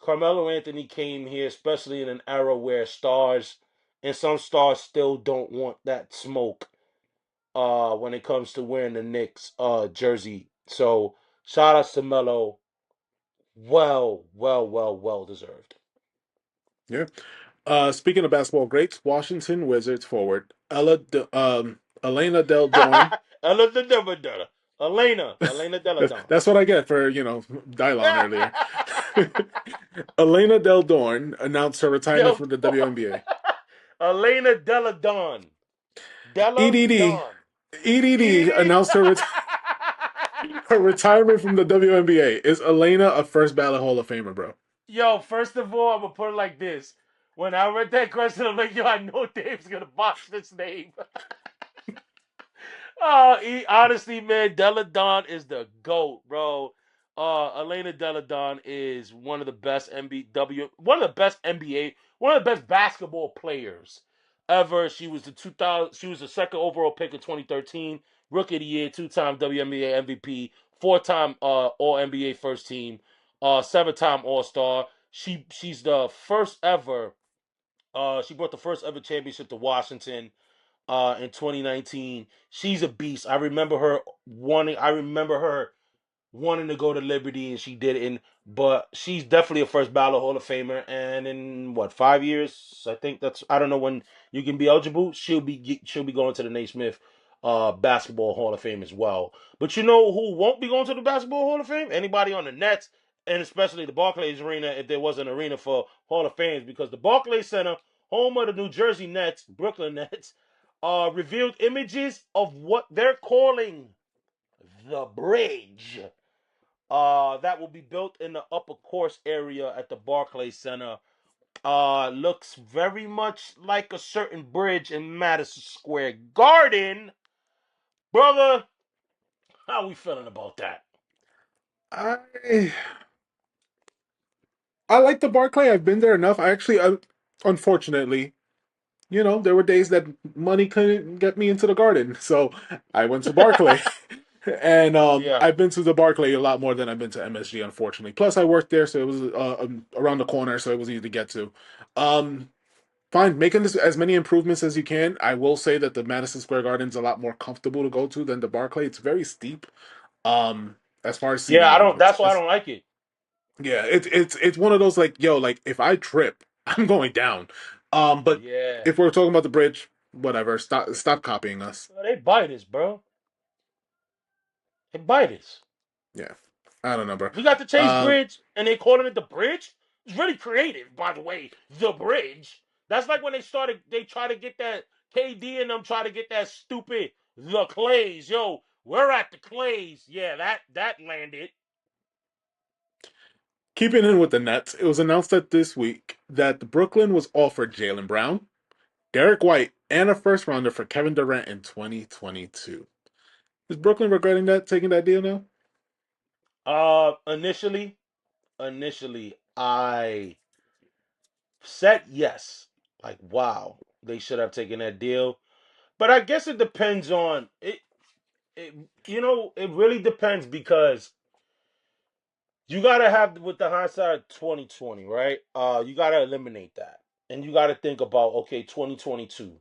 Carmelo Anthony came here, especially in an era where stars and some stars still don't want that smoke when it comes to wearing the Knicks jersey. So shout outs to Melo. Well deserved. Yeah. Speaking of basketball greats, Washington Wizards forward Elena Del Dorn. Elena Delle Donne. That's what I get for Dylon earlier. Elena Del Dorn announced her retirement Del from the Donne. WNBA. Elena Delle Donne. Delle EDD Donne. EDD Edie. announced her retirement from the WNBA. Is Elena a first ballot Hall of Famer, bro? Yo, first of all, I'm gonna put it like this. When I read that question, I'm like, yo, I know Dave's gonna botch this name. Honestly, man, Delle Donne is the GOAT, bro. Elena Delle Donne is one of the best one of the best NBA, one of the best basketball players ever. She was the second overall pick in 2013, Rookie of the Year, two-time WNBA MVP, four-time All NBA first team, seven-time All Star. She's the first ever. She brought the first ever championship to Washington in 2019. She's a beast. I remember her wanting to go to Liberty, and she didn't. But she's definitely a first ballot Hall of Famer. And in what, 5 years? I don't know when you can be eligible. She'll be going to the Naismith Basketball Hall of Fame as well. But you know who won't be going to the Basketball Hall of Fame? Anybody on the Nets, and especially the Barclays Arena, if there was an arena for Hall of Fames, because the Barclays Center, home of the New Jersey Nets, Brooklyn Nets, revealed images of what they're calling the bridge that will be built in the upper course area at the Barclays Center. Looks very much like a certain bridge in Madison Square Garden. Brother, how we feeling about that? I I like the Barclay. I've been there enough. Unfortunately, there were days that money couldn't get me into the Garden, so I went to Barclay. And Yeah. I've been to the Barclay a lot more than I've been to MSG, unfortunately. Plus, I worked there, so it was around the corner, so it was easy to get to. Um, Fine, making this as many improvements as you can. I will say that the Madison Square Garden is a lot more comfortable to go to than the Barclay. It's very steep, as far as Yeah, seating I don't. goes. That's why I don't like it. Yeah, it's one of those like, yo, like if I trip, I'm going down. But Yeah. if we're talking about the bridge, whatever. Stop copying us. They bite us, bro. They bite us. Yeah, I don't know, bro. We got the Chase Uh, Bridge, and they calling it the bridge. It's really creative, by the way. The bridge. That's like when they try to get that KD and them try to get that stupid the Clays. Yo, we're at the Clays. Yeah, that landed. Keeping in with the Nets, it was announced that this week that Brooklyn was offered Jaylen Brown, Derek White, and a first rounder for Kevin Durant in 2022. Is Brooklyn regretting that, taking that deal now? Initially, I said yes. Like, wow, they should have taken that deal. But I guess it depends on it. It it really depends because you gotta have with the hindsight of 2020, right? You gotta eliminate that, and you gotta think about okay, 2022.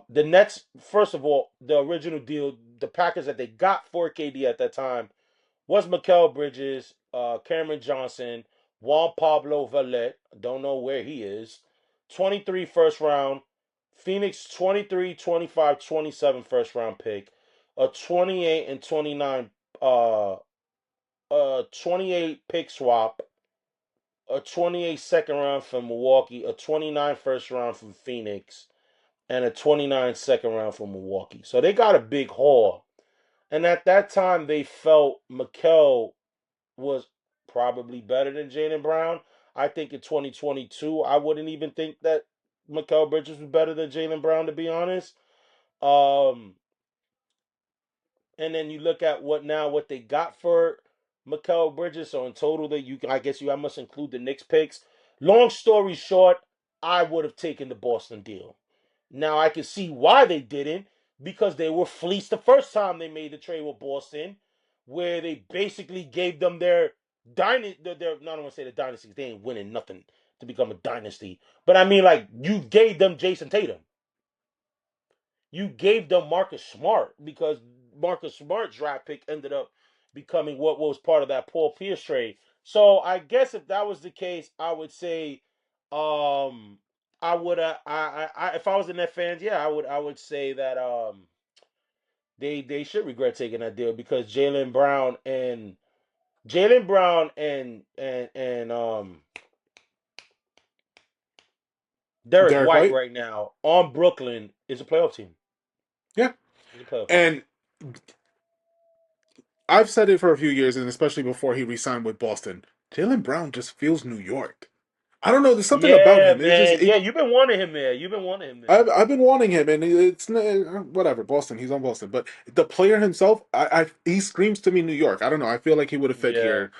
The Nets, first of all, the original deal, the package that they got for KD at that time was Mikal Bridges, Cameron Johnson, Juan Pablo Valette, don't know where he is, 23 first round, Phoenix 23, 25, 27 first round pick, a 28 and 29 28 pick swap, a 28 second round from Milwaukee, a 29 first round from Phoenix, and a 29 second round from Milwaukee. So they got a big haul. And at that time, they felt Mikal was probably better than Jaylen Brown. I think in 2022, I wouldn't even think that Mikal Bridges was better than Jaylen Brown, to be honest. Um, and then you look at what they got for Mikal Bridges. So in total, I must include the Knicks picks. Long story short, I would have taken the Boston deal. Now I can see why they didn't because they were fleeced the first time they made the trade with Boston, where they basically gave them their dynasty. Their not want to say the dynasty. They ain't winning nothing to become a dynasty. But I mean, like you gave them Jason Tatum. You gave them Marcus Smart because Marcus Smart's draft pick ended up becoming what was part of that Paul Pierce trade. So I guess if that was the case, I would say, I would if I was a Net fans, yeah, I would say that they should regret taking that deal because Jaylen Brown and Derek Derek White White? right now on Brooklyn is a playoff team. Yeah. Is a playoff team. And I've said it for a few years, and especially before he re-signed with Boston. Jaylen Brown just feels New York. I don't know. There's something about Yeah, him. It's just man. Yeah, you've been wanting him there. You've been wanting him there. I've been wanting him, and it's whatever. Boston, he's on Boston, but the player himself, he screams to me New York. I don't know. I feel like he would have fit Yeah. here,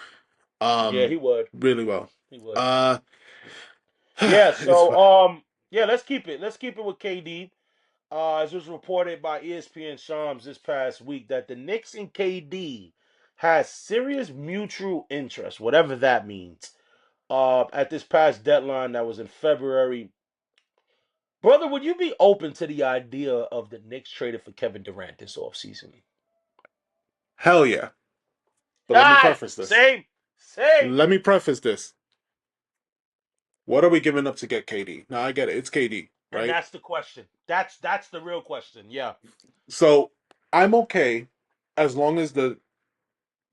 Yeah, he would. really well. He would. Uh, Yeah, it's so yeah, let's keep it. Let's keep it with KD. As was reported by ESPN Shams this past week that the Knicks and KD has serious mutual interest, whatever that means. At this past deadline that was in February. Brother, would you be open to the idea of the Knicks trading for Kevin Durant this offseason? hell yeah. But let me Ah, preface this. same. Same. Let me preface this. What are we giving up to get KD? Now I get it. It's KD, And right? that's the question. That's the real question. Yeah. So I'm okay as long as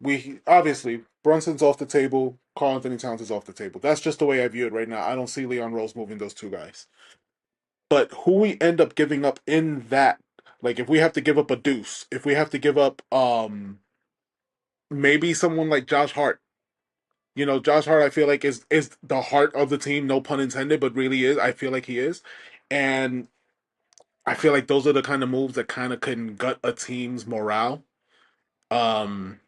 we obviously Brunson's off the table, Carl Anthony Towns is off the table. That's just the way I view it right now. I don't see Leon Rose moving those two guys. But who we end up giving up in that, like if we have to give up a Deuce, if we have to give up maybe someone like Josh Hart. Josh Hart I feel like is the heart of the team, no pun intended, but really is. I feel like he is. And I feel like those are the kind of moves that kind of can gut a team's morale. Um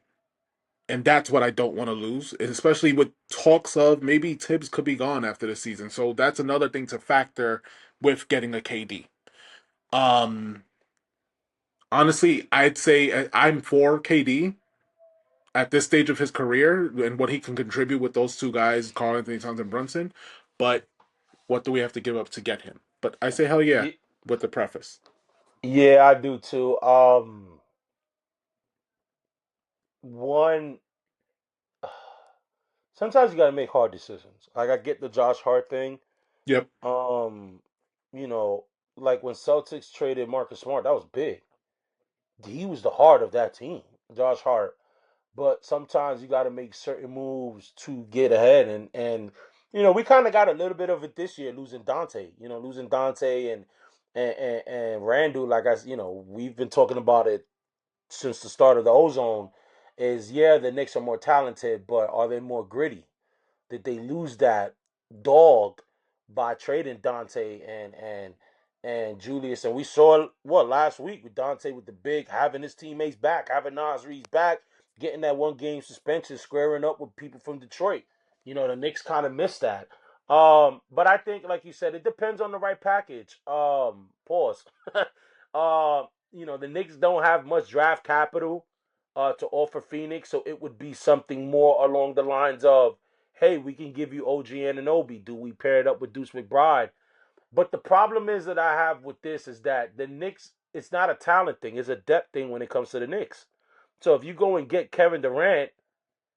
and that's what I don't want to lose, especially with talks of maybe Tibbs could be gone after the season. So that's another thing to factor with getting a KD. Um, Honestly, I'd say I'm for KD at this stage of his career and what he can contribute with those two guys, Karl Anthony Towns and Brunson. But what do we have to give up to get him? But I say hell yeah, with the preface. Yeah, I do too. One, sometimes you got to make hard decisions. Like I get the Josh Hart thing. Yep. Um, you know, like when Celtics traded Marcus Smart, that was big. He was the heart of that team, Josh Hart. But sometimes you got to make certain moves to get ahead, and we kind of got a little bit of it this year, losing Dante. Losing Dante and Randall. Like we've been talking about it since the start of the ozone. Is the Knicks are more talented, but are they more gritty? Did they lose that dog by trading Dante and Julius? And we saw what last week with Dante with the big having his teammates back, having Nas Reed's back, getting that 1 game suspension, squaring up with people from Detroit. The Knicks kind of missed that. But I think, like you said, it depends on the right package. Pause. The Knicks don't have much draft capital to offer Phoenix, so it would be something more along the lines of, hey, we can give you OG Anunoby. Do we pair it up with Deuce McBride? But the problem is that I have with this is that the Knicks, it's not a talent thing. It's a depth thing when it comes to the Knicks. So if you go and get Kevin Durant,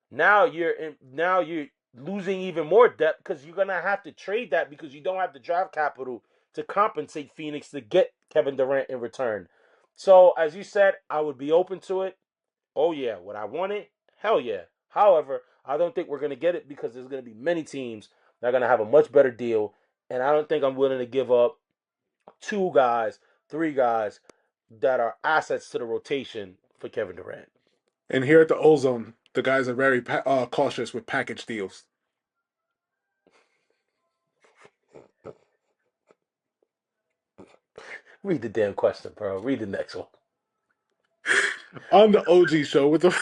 now you're losing even more depth because you're gonna have to trade that because you don't have the draft capital to compensate Phoenix to get Kevin Durant in return. So as you said, I would be open to it. Oh yeah, would I want it? Hell yeah. However, I don't think we're gonna get it because there's gonna be many teams that are gonna have a much better deal, and I don't think I'm willing to give up 2 guys, 3 guys that are assets to the rotation for Kevin Durant. And here at the Ozone, the guys are very cautious with package deals. Read the damn question, bro. Read the next one. On the OG show with the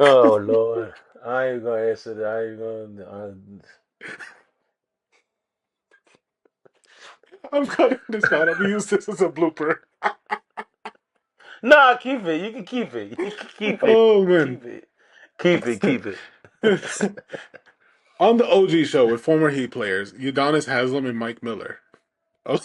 Oh Lord, I ain't gonna answer that. I ain't gonna. I'm cutting this out. I'm gonna use this as a blooper. Nah, keep it. You can keep it. You can keep it. Oh man. Keep it. Keep it. Keep it. On the OG show with former Heat players, Udonis Haslem and Mike Miller. Oh,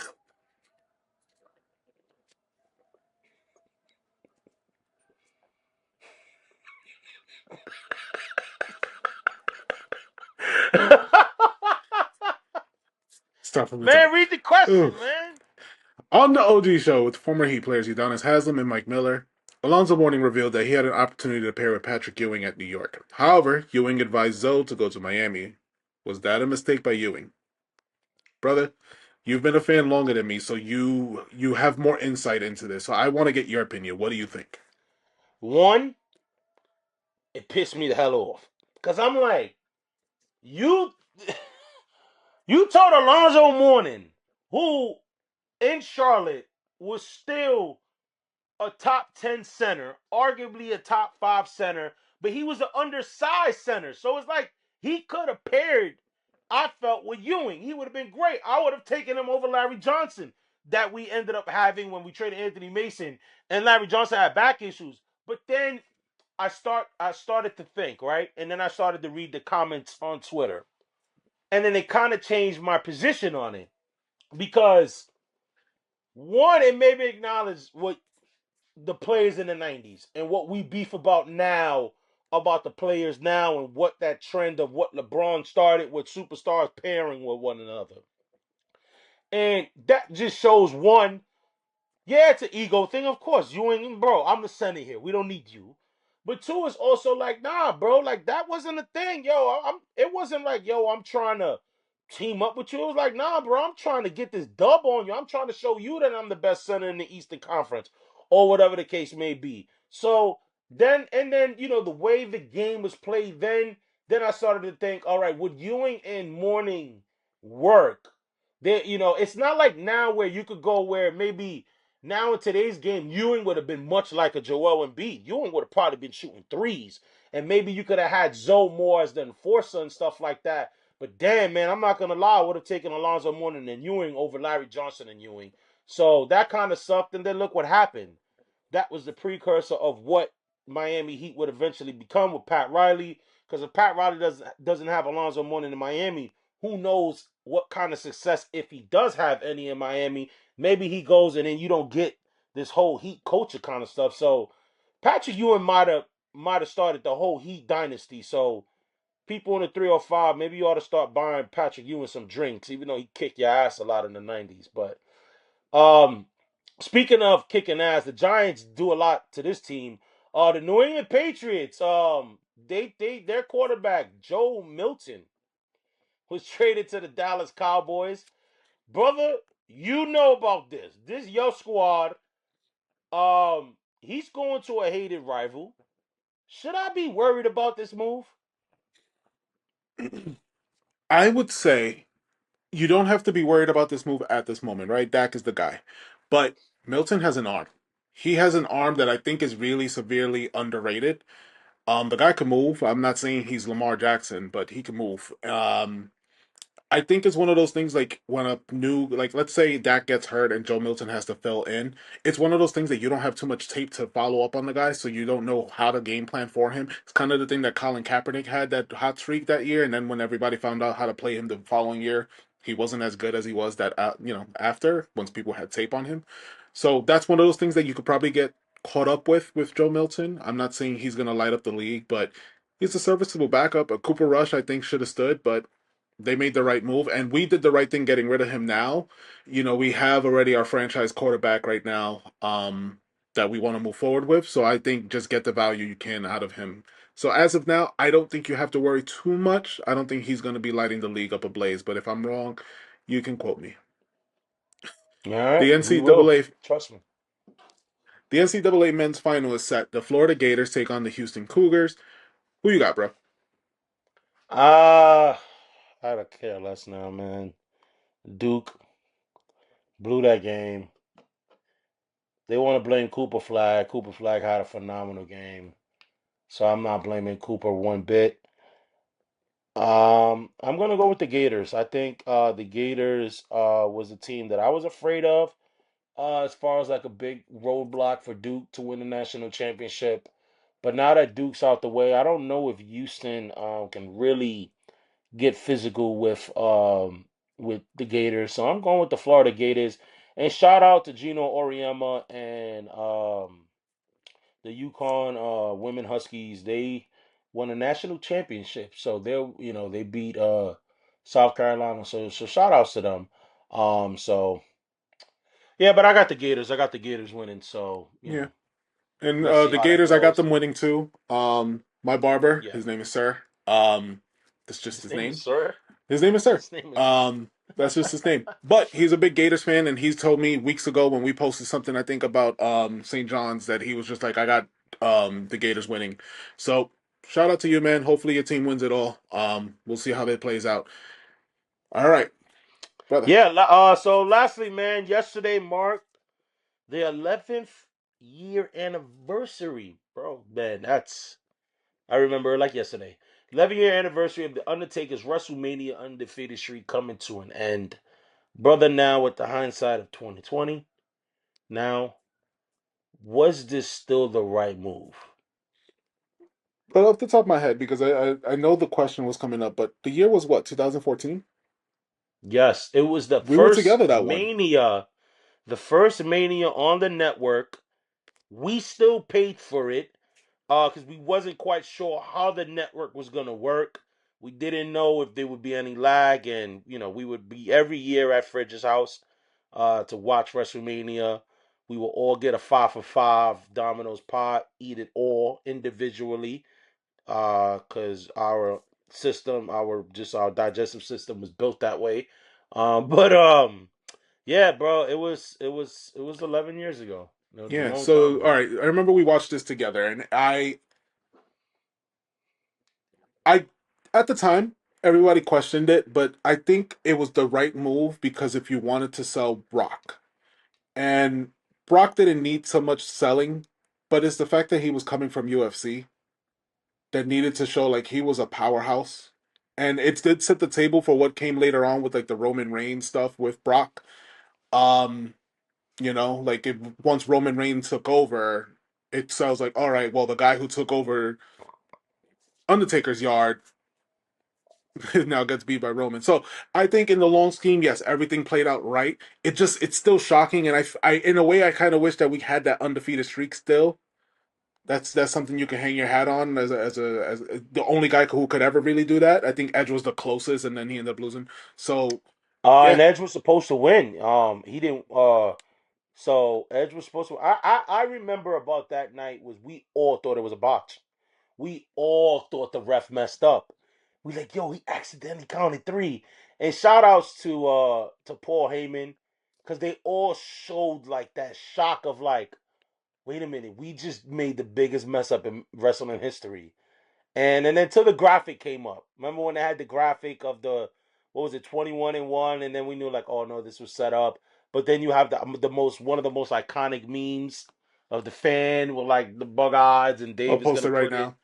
stop from the Man, top. read the question, Ugh. man. On the OG show with former Heat players Udonis Haslem and Mike Miller, Alonzo Mourning revealed that he had an opportunity to pair with Patrick Ewing at New York. However, Ewing advised Zoe to go to Miami. Was that a mistake by Ewing? Brother, you've been a fan longer than me, so you have more insight into this. So I want to get your opinion. What do you think? One, it pissed me the hell off. Cause I'm like, you you told Alonzo Mourning, who in Charlotte was still a top 10 center, arguably a top 5 center, but he was an undersized center. So it's like he could have paired, I felt, with Ewing. He would have been great. I would have taken him over Larry Johnson that we ended up having when we traded Anthony Mason. And Larry Johnson had back issues. But then I started to think, right? And then I started to read the comments on Twitter. And then it kind of changed my position on it. Because one, it made me acknowledge what the players in the 90s and what we beef about now about the players now and what that trend of what LeBron started with superstars pairing with one another. And that just shows one, yeah, it's an ego thing, of course. You ain't, bro, I'm the center here. We don't need you. But two is also like, nah, bro, like that wasn't a thing, yo. It wasn't like, yo, I'm trying to team up with you. It was like, nah, bro, I'm trying to get this dub on you. I'm trying to show you that I'm the best center in the Eastern Conference, or whatever the case may be. So then, the way the game was played, then I started to think, all right, would Ewing and Mourning work? There, it's not like now where you could go where maybe now in today's game, Ewing would have been much like a Joel Embiid. Ewing would have probably been shooting threes. And maybe you could have had Zoe more as the enforcer and stuff like that. But damn, man, I'm not gonna lie, I would have taken Alonzo Mourning and Ewing over Larry Johnson and Ewing. So that kind of sucked. And then look what happened. That was the precursor of what Miami Heat would eventually become with Pat Riley. Because if Pat Riley doesn't have Alonzo Mourning in Miami, who knows what kind of success, if he does have any in Miami, maybe he goes and then you don't get this whole Heat culture kind of stuff. So Patrick Ewing might have started the whole Heat dynasty. So people in the 305, maybe you ought to start buying Patrick Ewing some drinks, even though he kicked your ass a lot in the 90s. But speaking of kicking ass, the Giants do a lot to this team. The New England Patriots, their quarterback Joe Milton was traded to the Dallas Cowboys. Brother, you know about this. This is your squad. He's going to a hated rival. Should I be worried about this move? I would say you don't have to be worried about this move at this moment, right? Dak is the guy. But Milton has an arm. He has an arm that I think is really severely underrated. The guy can move. I'm not saying he's Lamar Jackson, but he can move. I think it's one of those things like when a new, like let's say Dak gets hurt and Joe Milton has to fill in. It's one of those things that you don't have too much tape to follow up on the guy, so you don't know how to game plan for him. It's kind of the thing that Colin Kaepernick had that hot streak that year, and then when everybody found out how to play him the following year, he wasn't as good as he was that after once people had tape on him. So that's one of those things that you could probably get caught up with Joe Milton. I'm not saying he's gonna light up the league, but he's a serviceable backup. A Cooper Rush I think should have stood, but they made the right move, and we did the right thing getting rid of him now. We have already our franchise quarterback right now that we want to move forward with. So I think just get the value you can out of him. So as of now, I don't think you have to worry too much. I don't think he's going to be lighting the league up ablaze, but if I'm wrong, you can quote me. All The right, we will. NCAA Trust me. the NCAA men's final is set. The Florida Gators take on the Houston Cougars. Who you got, bro? I don't care less now, man. Duke blew that game. They want to blame Cooper Flag. Cooper Flag had a phenomenal game. So I'm not blaming Cooper one bit. I'm gonna go with the Gators. I think the Gators was a team that I was afraid of as far as like a big roadblock for Duke to win the national championship. But now that Duke's out the way, I don't know if Houston can really get physical with the Gators. So I'm going with the Florida Gators. And shout out to Gino Oriema and the Yukon women Huskies. They won a national championship. So they beat South Carolina. So shout outs to them. So yeah, but I got the Gators. I got the Gators winning. So Yeah. And let's see the how that Gators, I got goes. them winning too. My barber, Yeah. his name is Sir. That's just His his name is name. Sir. His name is Sir. His name is. That's just his name. But he's a big Gators fan, and he's told me weeks ago when we posted something, I think about St. John's, that he was just like, I got the Gators winning. So shout out to you, man. Hopefully your team wins it all. We'll see how that plays out. All right, brother. Yeah. So lastly, man, yesterday marked the 11th year anniversary, bro. Man, I remember it like yesterday. 11-year anniversary of the Undertaker's WrestleMania undefeated streak coming to an end. Brother, now with the hindsight of 2020, now, was this still the right move? But off the top of my head, because I know the question was coming up, but the year was what, 2014? Yes, it was We were together that one. the first Mania on the network. We still paid for it because we wasn't quite sure how the network was gonna work. We didn't know if there would be any lag, and we would be every year at Fridge's house to watch WrestleMania. We will all get a 5 for 5 Domino's pot, eat it all individually, because our digestive system was built that way. But yeah, bro, it was 11 years ago. It was a Yeah, long time so all ago. right, I remember we watched this together, and I at the time everybody questioned it, but I think it was the right move because if you wanted to sell Brock, and Brock didn't need so much selling, but it's the fact that he was coming from UFC that needed to show like he was a powerhouse. and it did set the table for what came later on with like the Roman Reigns stuff with Brock. Um, like once Roman Reigns took over, it sounds like all right. Well, the guy who took over Undertaker's yard now gets beat by Roman. So I think in the long scheme, yes, everything played out right. It's still shocking, and I in a way I kind of wish that we had that undefeated streak still. That's something you can hang your hat on as the only guy who could ever really do that. I think Edge was the closest, and then he ended up losing. So And yeah, Edge was supposed to win. He didn't. So Edge was supposed to. I remember about that night was we all thought it was a botch. We all thought the ref messed up. We like, yo, he accidentally counted three. And shout outs to Paul Heyman, because they all showed like that shock of like, wait a minute, we just made the biggest mess up in wrestling history. And then until the graphic came up. Remember when they had the graphic of the, what was it, 21-1, and then we knew like, oh no, this was set up. But then you have the most one of the most iconic memes of the fan with like the bug eyes, and I'll Dave is post gonna it right put it. now.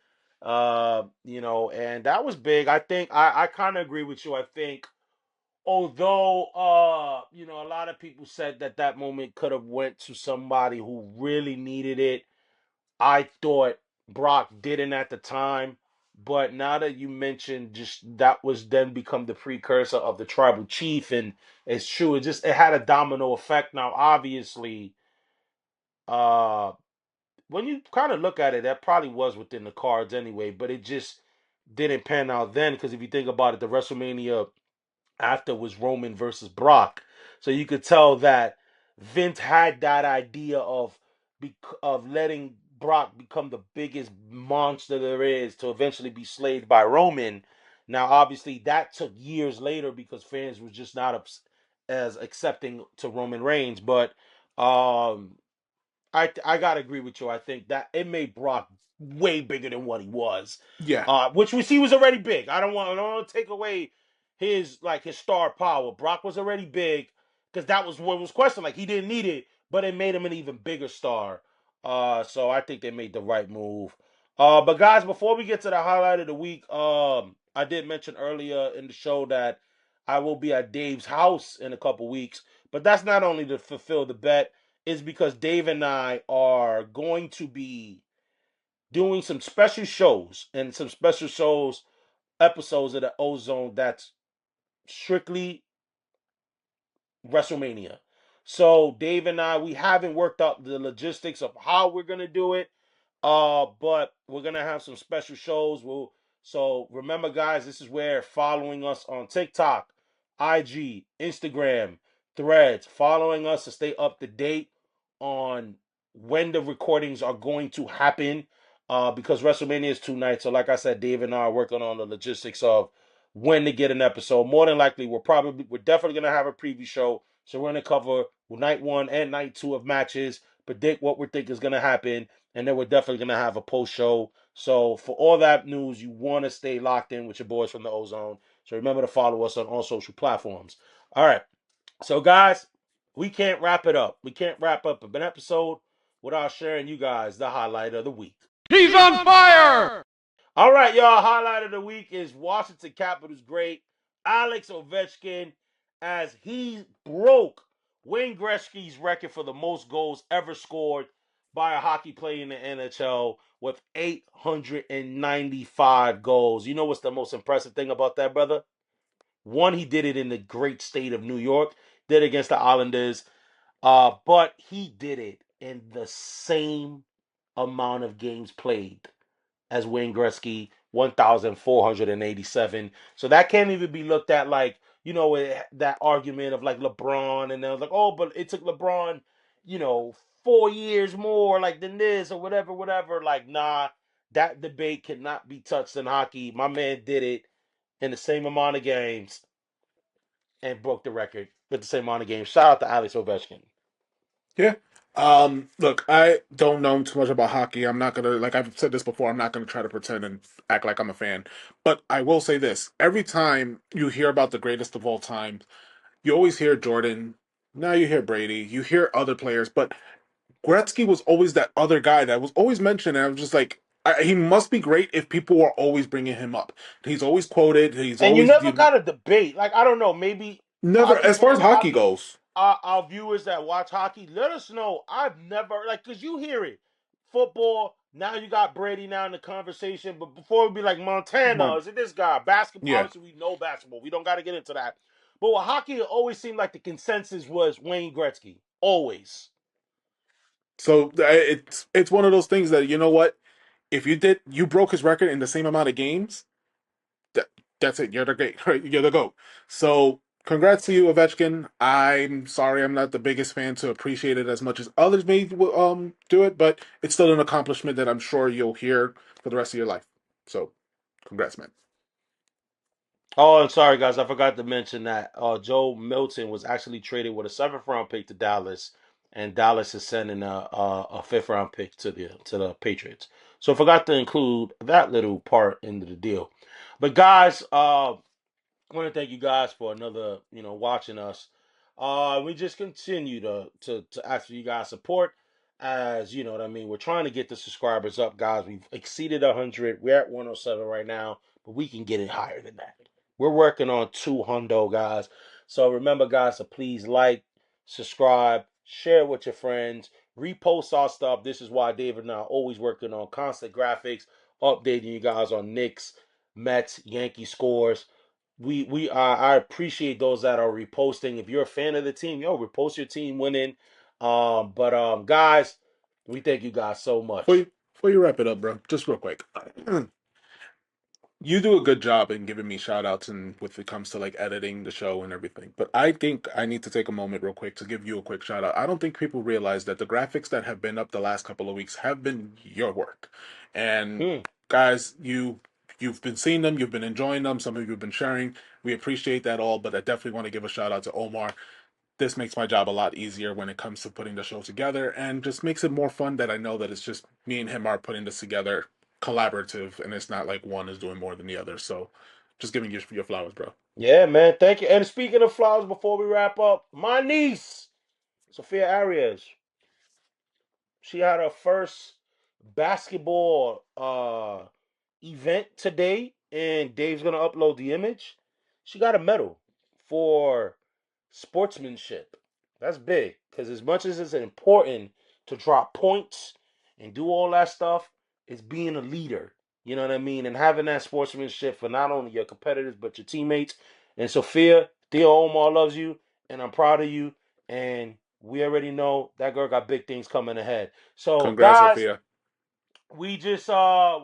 And that was big. I think I kind of agree with you. I think although a lot of people said that moment could have went to somebody who really needed it. I thought Brock didn't at the time, but now that you mentioned, just that was then become the precursor of the tribal chief, and it's true. It had a domino effect. Now, obviously, uh, when you kind of look at it, that probably was within the cards anyway, but it just didn't pan out then. Because if you think about it, the WrestleMania after was Roman versus Brock. So you could tell that Vince had that idea of letting Brock become the biggest monster there is to eventually be slayed by Roman. Now, obviously, that took years later because fans were just not as accepting to Roman Reigns. But um, I gotta agree with you. I think that it made Brock way bigger than what he was, Yeah, which we see was already big. I don't want to take away his star power. Brock was already big because that was what was questioned. Like he didn't need it, but it made him an even bigger star. So I think they made the right move. But guys, before we get to the highlight of the week, I did mention earlier in the show that I will be at Dave's house in a couple weeks. But that's not only to fulfill the bet is because Dave and I are going to be doing some special shows and some special shows episodes of the Ozone that's strictly WrestleMania. So Dave and I, we haven't worked out the logistics of how we're gonna do it. But we're gonna have some special shows. So remember, guys, this is where following us on TikTok, IG, Instagram, Threads, following us to stay up to date on when the recordings are going to happen. Because WrestleMania is 2 nights. So like I said, Dave and I are working on the logistics of when to get an episode. More than likely, we're definitely gonna have a preview show. So we're gonna cover night 1 and night 2 of matches, predict what we think is gonna happen, and then we're definitely gonna have a post show. So for all that news, you want to stay locked in with your boys from the Ozone. So remember to follow us on all social platforms. All right. So guys, we can't wrap it up. We can't wrap up an episode without sharing you guys the highlight of the week. He's on fire! All right, y'all. Highlight of the week is Washington Capitals great Alex Ovechkin as he broke Wayne Gretzky's record for the most goals ever scored by a hockey player in the NHL with 895 goals. You know what's the most impressive thing about that, brother? One, he did it in the great state of New York, did it against the Islanders, but he did it in the same amount of games played as Wayne Gretzky, 1,487. So that can't even be looked at like, that argument of like LeBron, and they was like, oh, but it took LeBron, 4 years more like than this or whatever, whatever. Like, nah, that debate cannot be touched in hockey. My man did it in the same amount of games and broke the record with the same amount of games. Shout out to Alex Ovechkin. yeah. Look, I don't know too much about hockey. I'm not gonna, like I've said this before, I'm not gonna try to pretend and act like I'm a fan. But I will say this: every time you hear about the greatest of all time, you always hear Jordan. Now you hear Brady. You hear other players, but Gretzky was always that other guy that was always mentioned. And I was just like, He must be great if people are always bringing him up. He's always quoted. He's And you always never got a debate. Like, I don't know, maybe never hockey as far as fans, hockey goes. our viewers that watch hockey, let us know. I've never, like, because you hear it. Football, now you got Brady now in the conversation, but before it would be like Montana, is it this guy? Basketball, Yeah. obviously we know basketball. We don't got to get into that. But with hockey, it always seemed like the consensus was Wayne Gretzky. Always. So it's one of those things that, you know what, if you broke his record in the same amount of games, that that's it. You're the great, right? You're the GOAT. So congrats to you, Ovechkin. I'm sorry I'm not the biggest fan to appreciate it as much as others may do it, but it's still an accomplishment that I'm sure you'll hear for the rest of your life. So congrats, man. Oh, and sorry guys, I forgot to mention that Joe Milton was actually traded with a 7th-round pick to Dallas, and Dallas is sending a 5th-round pick to the Patriots. So I forgot to include that little part into the deal. But guys, I want to thank you guys for another, watching us. We just continue to ask for you guys support, as you know what I mean. We're trying to get the subscribers up, guys. We've exceeded 100. We're at 107 right now, but we can get it higher than that. We're working on 200, guys. So remember, guys, to please like, subscribe, share with your friends, repost our stuff. This is why David and I are always working on constant graphics, updating you guys on Knicks, Mets, Yankee scores. I appreciate those that are reposting. If you're a fan of the team, repost your team winning. But guys, we thank you guys so much. Before you wrap it up, bro, just real quick. You do a good job in giving me shout outs and with it comes to like editing the show and everything. But I think I need to take a moment real quick to give you a quick shout out. I don't think people realize that the graphics that have been up the last couple of weeks have been your work. And guys, you've been seeing them, you've been enjoying them, some of you have been sharing. We appreciate that all, but I definitely want to give a shout out to Omar. This makes my job a lot easier when it comes to putting the show together and just makes it more fun that I know that it's just me and him are putting this together collaborative and it's not like one is doing more than the other. So just giving you your flowers, bro. Yeah, man. Thank you. And speaking of flowers, before we wrap up, my niece, Sophia Arias, she had her first basketball event today, and Dave's gonna upload the image. She got a medal for sportsmanship. That's big because as much as it's important to drop points and do all that stuff, it's being a leader. You know what I mean? And having that sportsmanship for not only your competitors but your teammates. And Sophia, Theo Omar loves you, and I'm proud of you. And we already know that girl got big things coming ahead. So, Congrats, guys, Sophia. we just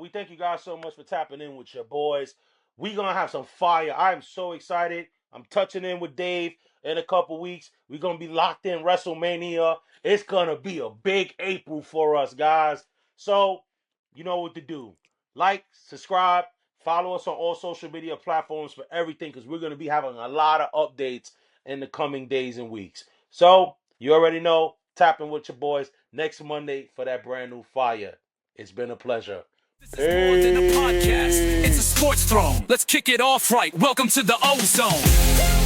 we thank you guys so much for tapping in with your boys. We gonna have some fire. I'm so excited. I'm touching in with Dave in a couple weeks. We're gonna be locked in WrestleMania. It's gonna be a big April for us, guys. So you know what to do. Like, subscribe, follow us on all social media platforms for everything, because we're gonna be having a lot of updates in the coming days and weeks. So you already know, tap in with your boys next Monday for that brand new fire. It's been a pleasure. This is more than a podcast. It's a sports throne. Let's kick it off right. Welcome to the Ozone.